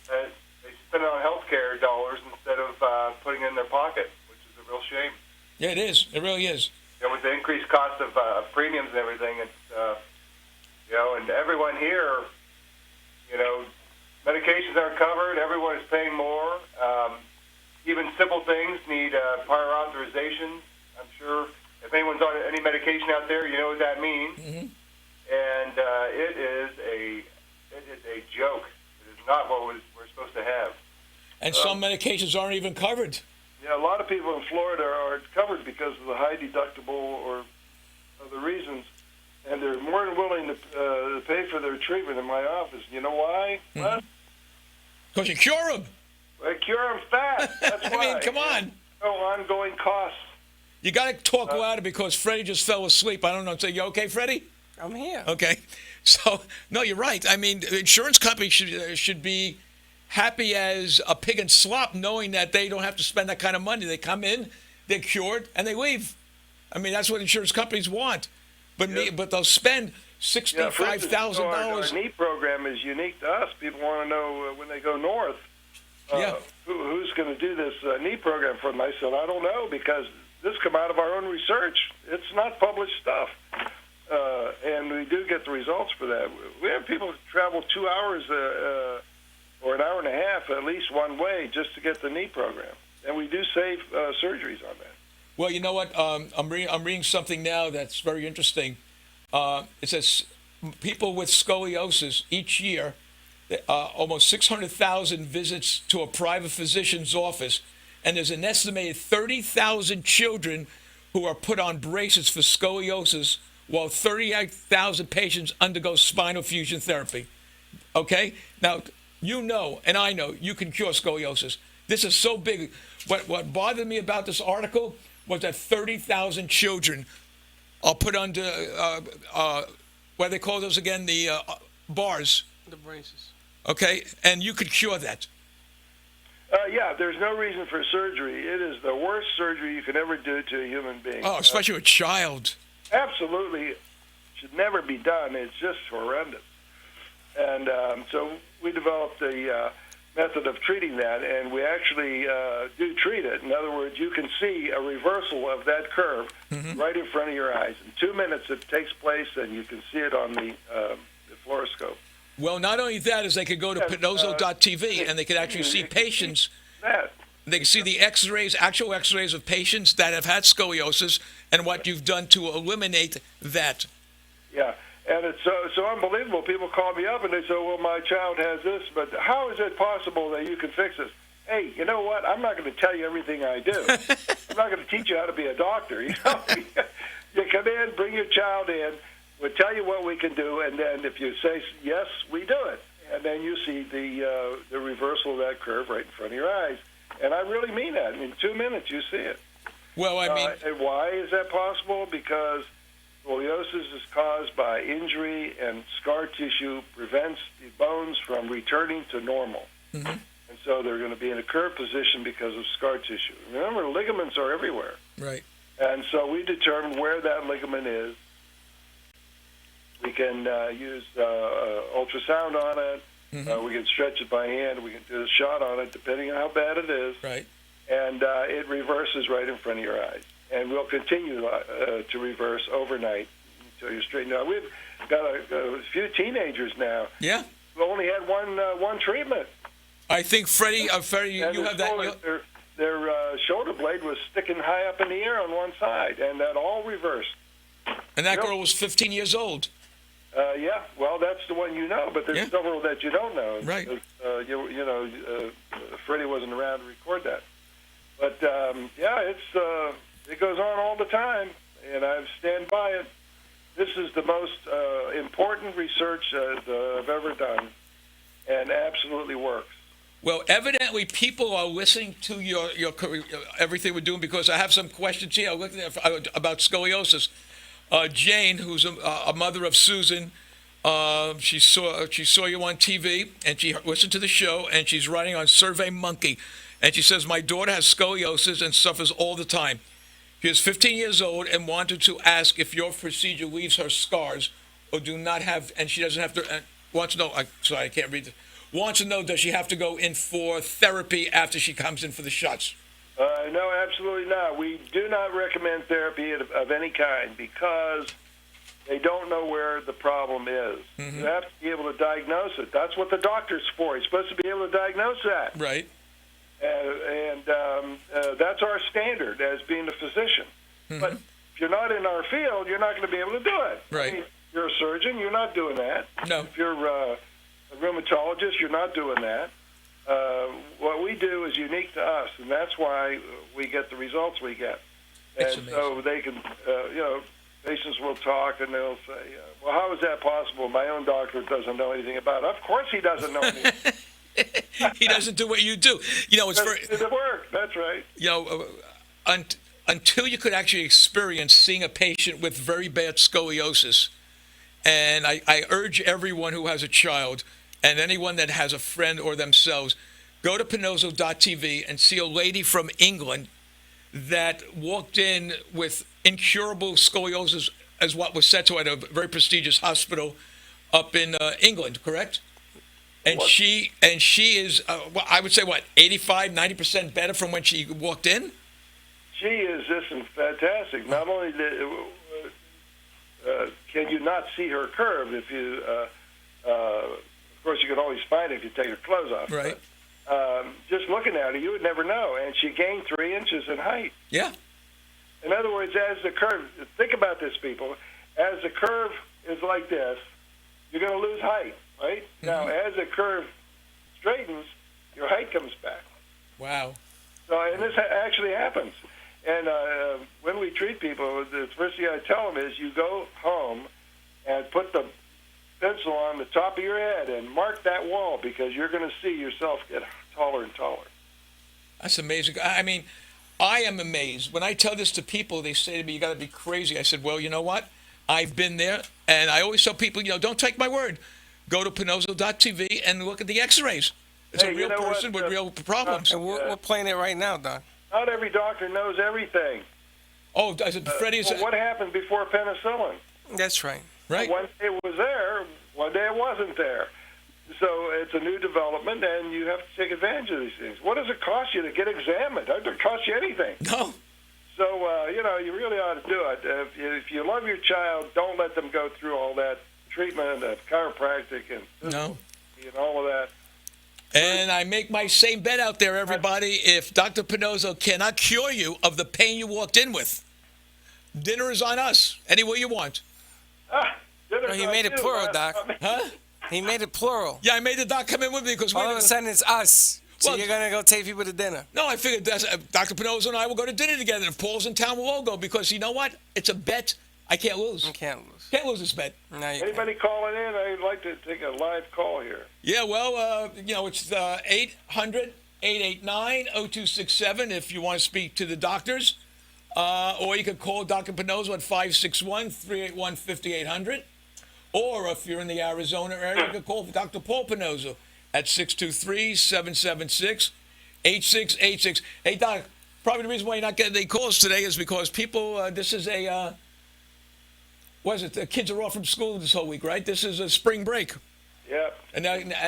Speaker 5: spent it on healthcare dollars instead of putting it in their pocket, which is a real shame.
Speaker 2: Yeah, it is. It really is.
Speaker 5: With the increased cost of premiums and everything, it's and everyone here, medications aren't covered. Everyone is paying more. Even simple things need prior authorizations. I'm sure if anyone's on any medication out there, you know what that means.
Speaker 2: Mm-hmm.
Speaker 5: and it is a joke. It is not what we're supposed to have.
Speaker 2: And some medications aren't even covered.
Speaker 3: Yeah, a lot of people in Florida are covered because of the high deductible or other reasons, and they're more than willing to pay for their treatment in my office. You know why? Well,
Speaker 2: Because you cure them.
Speaker 3: I cure them fast. That's
Speaker 2: I
Speaker 3: why.
Speaker 2: mean, come on.
Speaker 3: No ongoing costs.
Speaker 2: You got to talk louder because Freddie just fell asleep. I don't know. So you okay, Freddie?
Speaker 4: I'm here.
Speaker 2: Okay. So, no, you're right. I mean, insurance companies should be happy as a pig in slop knowing that they don't have to spend that kind of money. They come in, they're cured, and they leave. I mean, that's what insurance companies want. But but they'll spend $65,000.
Speaker 3: Our knee program is unique to us. People want to know when they go north, who's going to do this knee program for them. I said, I don't know, because this come out of our own research. It's not published stuff. And we do get the results for that. We have people travel 2 hours or an hour and a half at least one way just to get the knee program. And we do save surgeries on that.
Speaker 2: Well, you know what? I'm reading something now that's very interesting. It says people with scoliosis each year, almost 600,000 visits to a private physician's office, and there's an estimated 30,000 children who are put on braces for scoliosis, while 38,000 patients undergo spinal fusion therapy. Okay? Now, you know, and I know, you can cure scoliosis. This is so big. What bothered me about this article was that 30,000 children are put under, what do they call those again? The bars.
Speaker 4: The braces.
Speaker 2: Okay? And you could cure that.
Speaker 3: Yeah, there's no reason for surgery. It is the worst surgery you can ever do to a human being.
Speaker 2: Oh, especially a child.
Speaker 3: Absolutely. Should never be done. It's just horrendous. And so we developed a method of treating that, and we actually do treat it. In other words, you can see a reversal of that curve right in front of your eyes. In 2 minutes it takes place, and you can see it on the fluoroscope.
Speaker 2: Well, not only that, is they could go to Pinozo.tv, and they could actually see patients. They can see the X-rays, actual X-rays of patients that have had scoliosis, and what you've done to eliminate that.
Speaker 3: Yeah, and it's so unbelievable. People call me up and they say, well, my child has this, but how is it possible that you can fix this? Hey, you know what? I'm not going to tell you everything I do. I'm not going to teach you how to be a doctor. You know? You come in, bring your child in, we'll tell you what we can do, and then if you say yes, we do it. And then you see the reversal of that curve right in front of your eyes. And I really mean that. In 2 minutes, you see it.
Speaker 2: Well, I mean...
Speaker 3: and why is that possible? Because scoliosis is caused by injury, and scar tissue prevents the bones from returning to normal. And so they're going to be in a curved position because of scar tissue. Remember, ligaments are everywhere.
Speaker 2: Right.
Speaker 3: And so we determine where that ligament is. We can use ultrasound on it. We can stretch it by hand. We can do a shot on it, depending on how bad it is.
Speaker 2: Right.
Speaker 3: And it reverses right in front of your eyes. And we'll continue to reverse overnight until you're straightened out. We've got a few teenagers now.
Speaker 2: Yeah.
Speaker 3: Who only had one treatment.
Speaker 2: I think, Freddie, you have that...
Speaker 3: Their shoulder blade was sticking high up in the air on one side, and that all reversed.
Speaker 2: And that girl was 15 years old.
Speaker 3: Yeah, well, that's the one you know, but there's several that you don't know.
Speaker 2: Right.
Speaker 3: Freddie wasn't around to record that. But, it goes on all the time, and I stand by it. This is the most important research I've ever done, and absolutely works.
Speaker 2: Well, evidently, people are listening to your everything we're doing, because I have some questions here about scoliosis. Jane, who's a mother of Susan, she saw you on TV, and she listened to the show, and she's writing on SurveyMonkey, and she says, my daughter has scoliosis and suffers all the time. She is 15 years old and wanted to ask if your procedure leaves her scars or do not have, and she doesn't have to, wants to know, sorry, I can't read this, wants to know, does she have to go in for therapy after she comes in for the shots?
Speaker 3: No, absolutely not. We do not recommend therapy of any kind because they don't know where the problem is. You have to be able to diagnose it. That's what the doctor's for. He's supposed to be able to diagnose that.
Speaker 2: Right.
Speaker 3: And that's our standard as being a physician. But if you're not in our field, you're not going to be able to do it.
Speaker 2: Right.
Speaker 3: I mean, you're a surgeon, you're not doing that.
Speaker 2: No.
Speaker 3: If you're a rheumatologist, you're not doing that. What we do is unique to us, and that's why we get the results we get.
Speaker 2: It's
Speaker 3: And so they can, patients will talk and they'll say, well, how is that possible? My own doctor doesn't know anything about it. Of course he doesn't know anything.
Speaker 2: He doesn't do what you do. It's very,
Speaker 3: It work. That's right.
Speaker 2: Until you could actually experience seeing a patient with very bad scoliosis, and I urge everyone who has a child and anyone that has a friend or themselves, go to Pinozzo.tv and see a lady from England that walked in with incurable scoliosis, as what was said to her at a very prestigious hospital up in England, correct? And she is, I would say, 85-90% better from when she walked in?
Speaker 3: She is just fantastic. Not only can you not see her curve if you, of course, you can always find it if you take her clothes off.
Speaker 2: Right.
Speaker 3: But, just looking at her, you would never know. And she gained 3 inches in height.
Speaker 2: Yeah.
Speaker 3: In other words, as the curve, think about this, people. As the curve is like this, you're going to lose height, right?
Speaker 2: Mm-hmm.
Speaker 3: Now, as the curve straightens, your height comes back.
Speaker 2: Wow.
Speaker 3: So, and this actually happens. And when we treat people, the first thing I tell them is you go home and put the pencil on the top of your head and mark that wall, because you're going to see yourself get taller and taller.
Speaker 2: That's amazing. I mean, I am amazed. When I tell this to people, they say to me, you got to be crazy. I said, well, you know what? I've been there. And I always tell people, don't take my word. Go to Pinozzo.tv and look at the x-rays. It's
Speaker 3: Hey,
Speaker 2: a real person with real problems.
Speaker 4: And we're playing it right now, Doc.
Speaker 3: Not every doctor knows everything.
Speaker 2: Oh, I said, Freddie,
Speaker 3: Well, what happened before penicillin?
Speaker 4: That's right.
Speaker 2: right?
Speaker 3: One day it was there, one day it wasn't there. So it's a new development, and you have to take advantage of these things. What does it cost you to get examined? It doesn't cost you anything.
Speaker 2: No.
Speaker 3: So, you really ought to do it. If you love your child, don't let them go through all that treatment of chiropractic and all of that.
Speaker 2: And I make my same bet out there, everybody. If Dr. Pinozzo cannot cure you of the pain you walked in with, dinner is on us, any way you want.
Speaker 4: He made it plural, Doc.
Speaker 2: Huh?
Speaker 4: He made it plural.
Speaker 2: Yeah, I made the doc come in with me because
Speaker 4: All of a sudden, it's us. So
Speaker 2: Well,
Speaker 4: you're going to go take people to dinner.
Speaker 2: No, I figured Dr. Pinozzo and I will go to dinner together. If Paul's in town, we'll all go, because you know what? It's a bet I can't lose.
Speaker 4: You can't lose.
Speaker 2: Can't lose this bet.
Speaker 4: No, you can't.
Speaker 3: Anybody calling in? I'd like to take a live call here.
Speaker 2: Yeah, well, it's 800-889-0267 if you want to speak to the doctors. Or you could call Dr. Pinozzo at 561-381-5800. Or if you're in the Arizona area, you could call Dr. Paul Pinozzo at 623-776-8686. Hey, Doc, probably the reason why you're not getting any calls today is because people, this is a, the kids are off from school this whole week, right? This is a spring break.
Speaker 3: Yep.
Speaker 2: And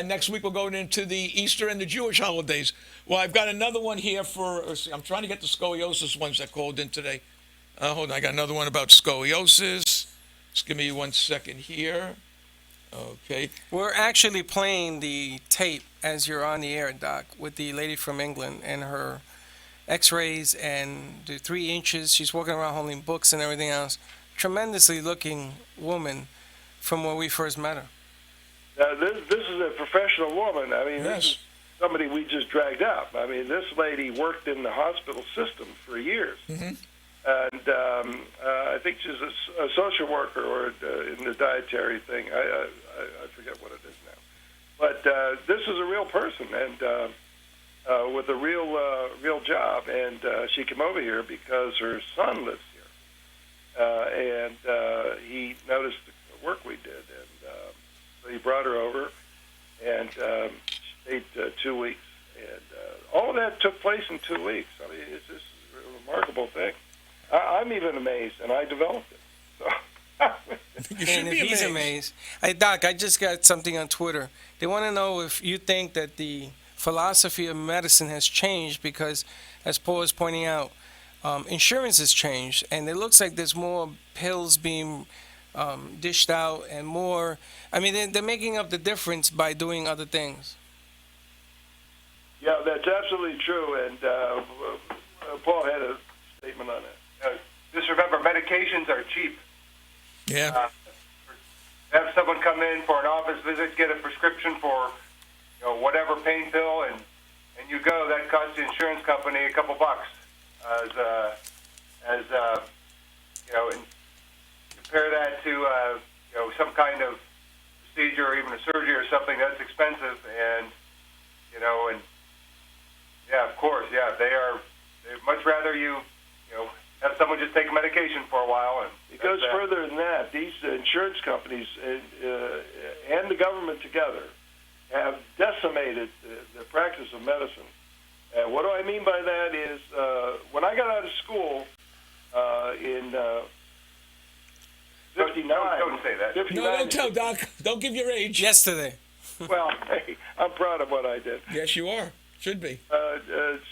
Speaker 2: next week we're going into the Easter and the Jewish holidays. Well, I've got another one here I'm trying to get the scoliosis ones that called in today. Hold on, I got another one about scoliosis. Just give me 1 second here. Okay.
Speaker 4: We're actually playing the tape as you're on the air, Doc, with the lady from England and her x-rays and the 3 inches. She's walking around holding books and everything else. Tremendously looking woman from where we first met her.
Speaker 3: This is a professional woman. I mean,
Speaker 2: Yes.
Speaker 3: This is somebody we just dragged up. I mean, this lady worked in the hospital system for years.
Speaker 2: Mm-hmm.
Speaker 3: And I think she's a social worker or in the dietary thing. I forget what it is now. But this is a real person and with a real job. And she came over here because her son lives here. And he noticed the work we did. And so he brought her over and stayed 2 weeks. And all of that took place in 2 weeks. I mean, it's just a remarkable thing. I'm even amazed, and I developed it. So.
Speaker 2: You should
Speaker 4: And
Speaker 2: be
Speaker 4: if he's amazed. Hey, Doc, I just got something on Twitter. They want to know if you think that the philosophy of medicine has changed because, as Paul is pointing out, insurance has changed, and it looks like there's more pills being dished out and more. I mean, they're making up the difference by doing other things.
Speaker 3: Yeah, that's absolutely true, and Paul had a statement on it.
Speaker 5: Just remember, medications are cheap.
Speaker 2: Yeah.
Speaker 5: have someone come in for an office visit, get a prescription for whatever pain pill, and you go. That costs the insurance company a couple bucks. And compare that to some kind of procedure or even a surgery or something that's expensive, and yeah, of course, yeah, they'd much rather you have someone just take medication for a while. And
Speaker 3: it goes further than that. These insurance companies and the government together have decimated the practice of medicine. And what do I mean by that is when I got out of school in 59.
Speaker 5: Don't say that.
Speaker 3: 59,
Speaker 2: No, don't tell, Doc. Don't give your age.
Speaker 4: Yesterday.
Speaker 3: Well, hey, I'm proud of what I did.
Speaker 2: Yes, you are. Should be.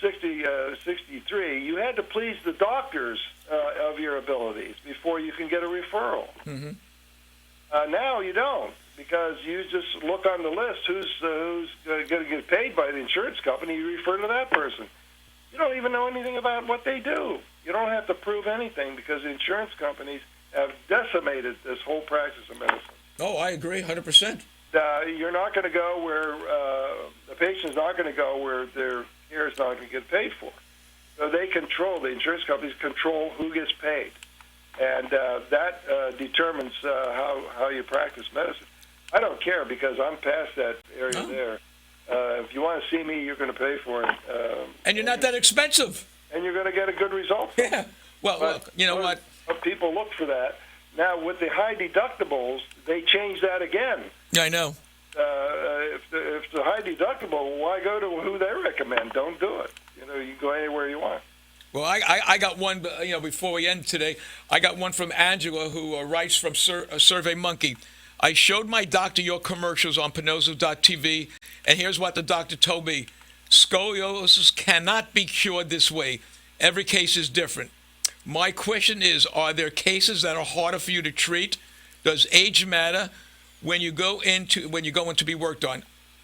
Speaker 3: 63, you had to please the doctors of your abilities before you can get a referral.
Speaker 2: Mm-hmm.
Speaker 3: Now you don't, because you just look on the list who's going to get paid by the insurance company. You refer to that person. You don't even know anything about what they do. You don't have to prove anything because the insurance companies have decimated this whole practice of medicine.
Speaker 2: Oh, I agree, 100%.
Speaker 3: You're not going to go where the patient's not going to go where their care is not going to get paid for. So they control, the insurance companies control who gets paid. And that determines how you practice medicine. I don't care because I'm past that area there. If you want to see me, you're going to pay for it.
Speaker 2: And you're not that expensive.
Speaker 3: And you're going to get a good result.
Speaker 2: Yeah. Well,
Speaker 3: But
Speaker 2: look, you know what?
Speaker 3: People look for that. Now, with the high deductibles, they change that again.
Speaker 2: Yeah, I know.
Speaker 3: If the high deductible, why go to who they recommend? Don't do it. You can go anywhere you want.
Speaker 2: Well, I got one, before we end today, I got one from Angela who writes from Survey Monkey. I showed my doctor your commercials on Pinozzo.tv, and here's what the doctor told me. Scoliosis cannot be cured this way. Every case is different. My question is, are there cases that are harder for you to treat? Does age matter when you go in to be worked on?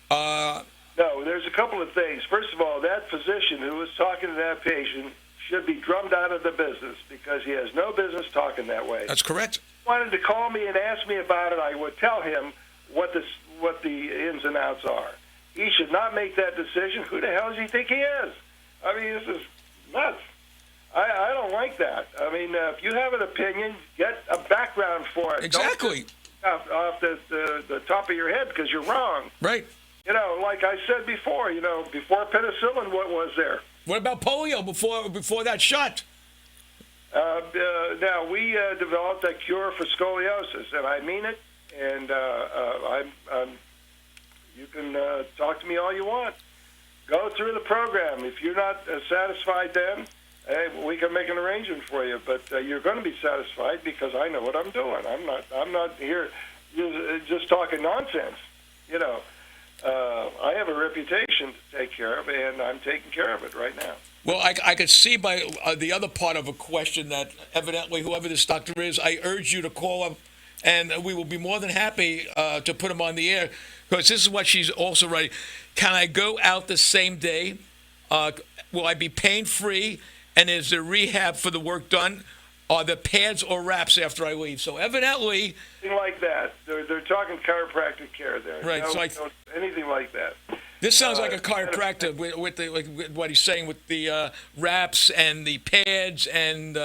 Speaker 3: No, there's a couple of things. First of all, that physician who was talking to that patient should be drummed out of the business because he has no business talking that way.
Speaker 2: That's correct.
Speaker 3: If he wanted to call me and ask me about it, I would tell him what the ins and outs are. He should not make that decision. Who the hell does he think he is? I mean, this is nuts. I don't like that. I mean, if you have an opinion, get a background for it.
Speaker 2: Exactly.
Speaker 3: Don't off the top of your head because you're wrong.
Speaker 2: Right.
Speaker 3: Like I said before, before penicillin, what was there?
Speaker 2: What about polio before that shot?
Speaker 3: Now, we developed a cure for scoliosis, and I mean it, and you can talk to me all you want. Go through the program. If you're not satisfied then, hey, we can make an arrangement for you, but you're going to be satisfied because I know what I'm doing. I'm not here just talking nonsense. I have a reputation to take care of, and I'm taking care of it right now.
Speaker 2: Well, I could see by the other part of a question that evidently whoever this doctor is, I urge you to call him, and we will be more than happy to put him on the air, because this is what she's also writing. Can I go out the same day? Will I be pain-free? And is there rehab for the work done? Are there pads or wraps after I leave? So evidently...
Speaker 3: Anything like that. They're talking chiropractic care there.
Speaker 2: Right.
Speaker 3: No, anything like that.
Speaker 2: This sounds like a chiropractor with what he's saying with the wraps and the pads and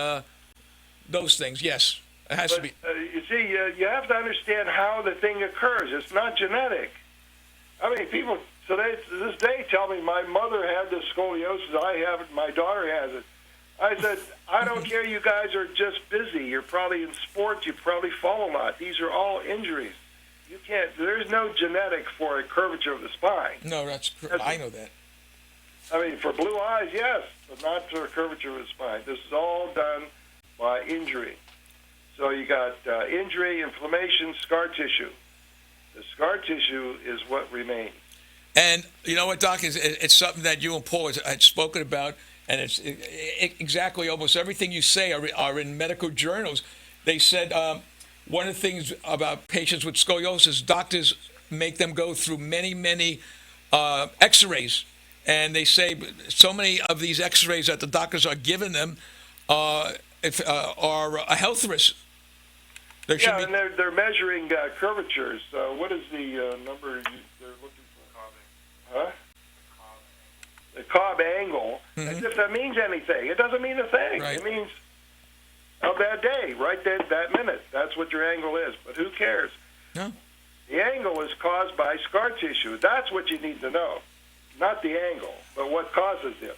Speaker 2: those things. Yes, it has to be.
Speaker 3: You see, you have to understand how the thing occurs. It's not genetic. I mean, people today, to this day, tell me my mother had this scoliosis. I have it. My daughter has it. I said, I don't care. You guys are just busy. You're probably in sports. You probably fall a lot. These are all injuries. You can't. There's no genetic for a curvature of the spine.
Speaker 2: No, I know that.
Speaker 3: I mean, for blue eyes, yes, but not for a curvature of the spine. This is all done by injury. So you got injury, inflammation, scar tissue. The scar tissue is what remains. And
Speaker 2: you know what, Doc? It's something that you and Paul had spoken about, and it's exactly almost everything you say are in medical journals. They said one of the things about patients with scoliosis, doctors make them go through many x-rays. And they say so many of these x-rays that the doctors are giving them are a health risk. There should
Speaker 3: Yeah,
Speaker 2: be.
Speaker 3: and they're measuring curvatures. What is the number they're looking for? Huh? The Cobb angle. As if that means anything. It doesn't mean a thing.
Speaker 2: Right.
Speaker 3: It means a bad day right there, that minute. That's what your angle is. But who cares?
Speaker 2: No.
Speaker 3: The angle is caused by scar tissue. That's what you need to know. Not the angle, but what causes it.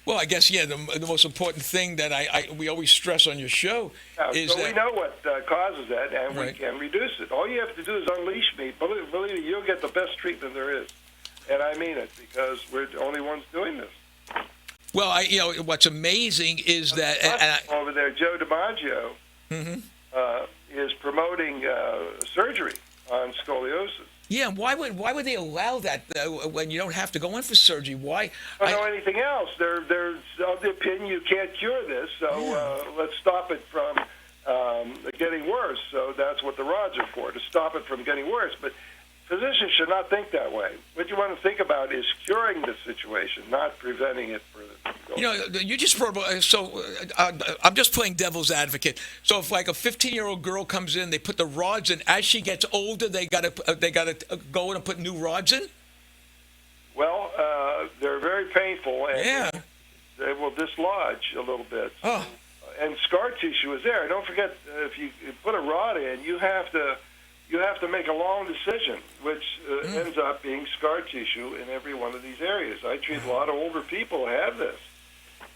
Speaker 2: Well, I guess, yeah, the most important thing that we always stress on your show is
Speaker 3: so
Speaker 2: that.
Speaker 3: we know what causes that, and
Speaker 2: Right.
Speaker 3: we can reduce it. All you have to do is unleash me. Believe me, you'll get the best treatment there is. And I mean it, because we're the only ones doing this.
Speaker 2: Well, what's amazing is that. And
Speaker 3: Over there, Joe DiMaggio is promoting surgery on scoliosis.
Speaker 2: yeah, why would they allow that when you don't have to go in for surgery? Why?
Speaker 3: I don't know anything else. They're of the opinion you can't cure this, so let's stop it from getting worse. So that's what the rods are for, to stop it from getting worse. But physicians should not think that way. What you want to think about is curing the situation, not preventing it further.
Speaker 2: You just brought I'm just playing devil's advocate. So if like a 15-year-old girl comes in, they put the rods in. As she gets older, they gotta go in and put new rods in.
Speaker 3: Well, they're very painful, and
Speaker 2: Yeah.
Speaker 3: they will dislodge a little bit.
Speaker 2: Oh.
Speaker 3: And scar tissue is there. Don't forget, if you put a rod in, you have to make a long decision, which ends up being scar tissue in every one of these areas. I treat a lot of older people who have this,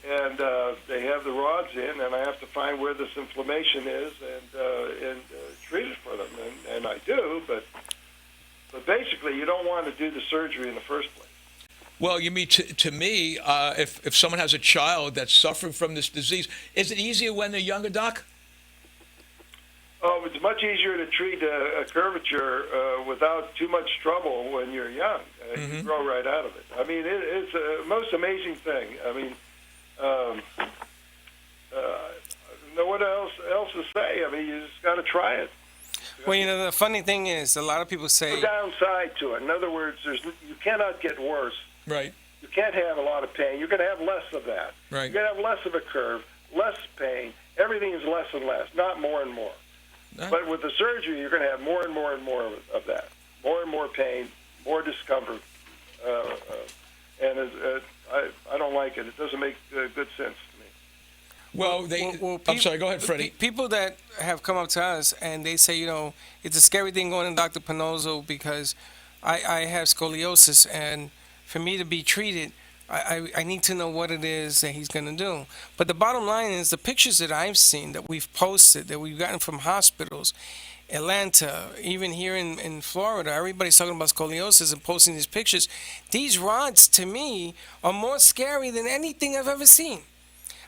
Speaker 3: and they have the rods in, and I have to find where this inflammation is and treat it for them, and I do, but basically you don't want to do the surgery in the first place.
Speaker 2: Well, you mean to me, if someone has a child that's suffering from this disease, is it easier when they're younger, Doc?
Speaker 3: Oh, it's much easier to treat a curvature without too much trouble when you're young. You grow right out of it. I mean, it's a most amazing thing. I mean, I don't know what else to say. I mean, you just got to try it.
Speaker 4: Well, the funny thing is, a lot of people say,
Speaker 3: No downside to it. In other words, you cannot get worse.
Speaker 2: Right.
Speaker 3: You can't have a lot of pain. You're going to have less of that.
Speaker 2: Right.
Speaker 3: You're going to have less of a curve, less pain. Everything is less and less, not more and more. But with the surgery, you're going to have more and more and more of that. More and more pain, more discomfort. And I don't like it. It doesn't make good sense to me.
Speaker 2: Well, I'm sorry. Go ahead, Freddie.
Speaker 4: People that have come up to us and they say, it's a scary thing going to Dr. Pinozo because I have scoliosis, and for me to be treated, I need to know what it is that he's going to do. But the bottom line is the pictures that I've seen, that we've posted, that we've gotten from hospitals, Atlanta, even here in Florida, everybody's talking about scoliosis and posting these pictures. These rods, to me, are more scary than anything I've ever seen.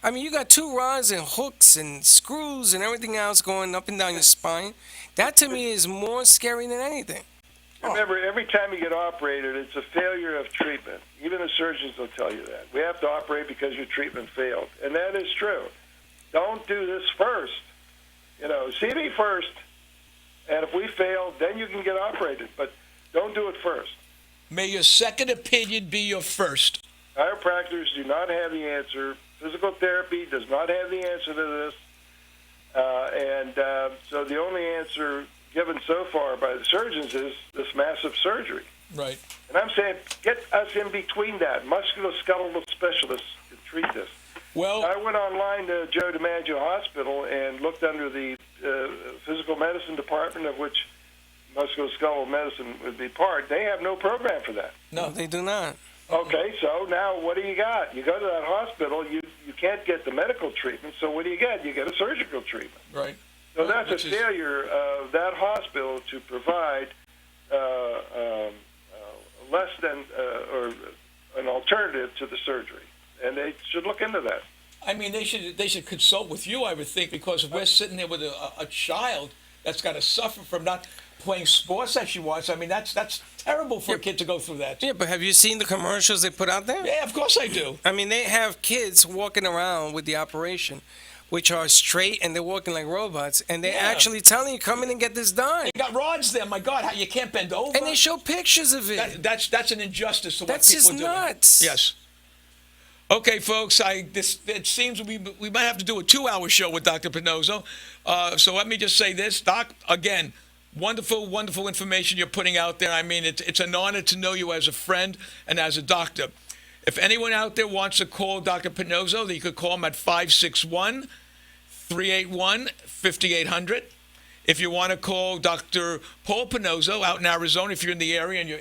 Speaker 4: I mean, you got two rods and hooks and screws and everything else going up and down your spine. That, to me, is more scary than anything.
Speaker 3: Remember, every time you get operated, it's a failure of treatment. Even the surgeons will tell you that. We have to operate because your treatment failed. And that is true. Don't do this first. See me first, and if we fail, then you can get operated. But don't do it first.
Speaker 2: May your second opinion be your first.
Speaker 3: Chiropractors do not have the answer. Physical therapy does not have the answer to this. So the only answer given so far by the surgeons is this massive surgery.
Speaker 2: Right.
Speaker 3: And I'm saying get us in between that. Musculoskeletal specialists to treat this.
Speaker 2: Well,
Speaker 3: I went online to Joe DiMaggio Hospital and looked under the physical medicine department, of which musculoskeletal medicine would be part. They have no program for that.
Speaker 2: no.
Speaker 4: They do not.
Speaker 3: Okay, so now what do you got? You go to that hospital, you can't get the medical treatment, so what do you get? You get a surgical treatment.
Speaker 2: Right.
Speaker 3: So that's a
Speaker 2: Which is-
Speaker 3: failure of that hospital to provide less than or an alternative to the surgery, and they should look into that.
Speaker 2: I mean, they should consult with you, I would think, because if we're sitting there with a child that's got to suffer from not playing sports that she wants, I mean, that's terrible for a kid to go through that.
Speaker 4: Yeah, but have you seen the commercials they put out there?
Speaker 2: Yeah, of course I do.
Speaker 4: I mean, they have kids walking around with the operation, which are straight, and they're walking like robots, and they're
Speaker 2: Yeah.
Speaker 4: actually telling you, come in and get this done.
Speaker 2: You got rods there. My God, how you can't bend over.
Speaker 4: And they show pictures of it.
Speaker 2: That's an injustice to what
Speaker 4: That's
Speaker 2: people
Speaker 4: just
Speaker 2: are doing.
Speaker 4: nuts.
Speaker 2: Yes. Okay, folks, it seems we might have to do a 2-hour show with Dr. Pinozzo. So let me just say this, Doc, again, wonderful, wonderful information you're putting out there. I mean, it's an honor to know you as a friend and as a doctor. If anyone out there wants to call Dr. Pinozzo, you could call him at 561-381-5800. If you want to call Dr. Paul Pinozzo out in Arizona, if you're in the area, and you're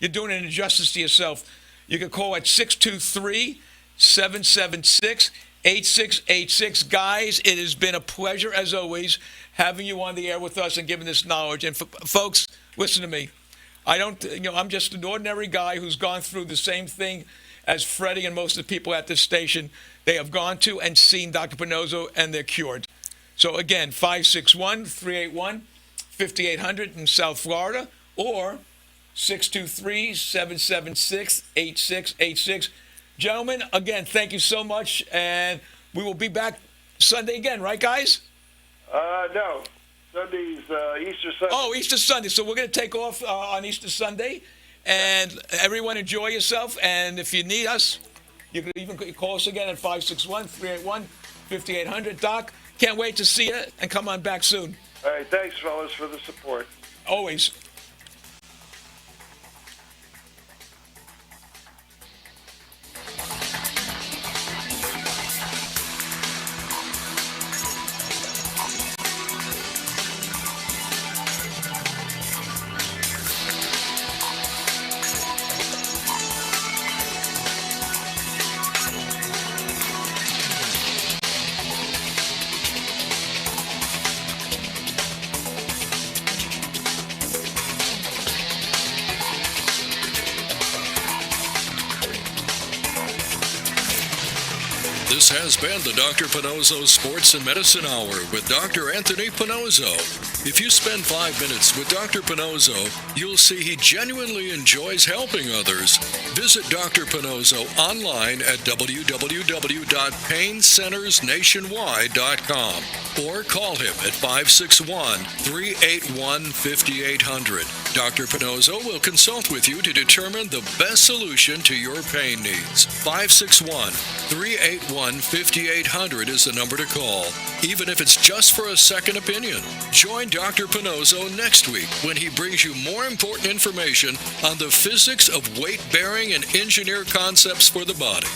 Speaker 2: doing an injustice to yourself, you can call at 623-776-8686. Guys, it has been a pleasure, as always, having you on the air with us and giving this knowledge. And folks, listen to me. I'm just an ordinary guy who's gone through the same thing as Freddie and most of the people at this station. They have gone to and seen Dr. Pinozzo, and they're cured. So again, 561-381-5800 in South Florida, or 623-776-8686. Gentlemen, again, thank you so much, and we will be back Sunday again, right, guys?
Speaker 3: No. Sunday's Easter Sunday.
Speaker 2: Oh, Easter Sunday. So we're going to take off on Easter Sunday, and everyone enjoy yourself. And if you need us, you can even call us again at 561-381-5800. Doc, can't wait to see you, and come on back soon.
Speaker 3: All right, thanks, fellas, for the support.
Speaker 2: Always.
Speaker 6: This has been the Dr. Pinozzo Sports and Medicine Hour with Dr. Anthony Pinozzo. If you spend 5 minutes with Dr. Pinozzo, you'll see he genuinely enjoys helping others. Visit Dr. Pinozzo online at www.paincentersnationwide.com or call him at 561-381-5800. Dr. Pinozzo will consult with you to determine the best solution to your pain needs. 561-381-5800 is the number to call, even if it's just for a second opinion. Join Dr. Pinozzo next week when he brings you more important information on the physics of weight-bearing and engineer concepts for the body.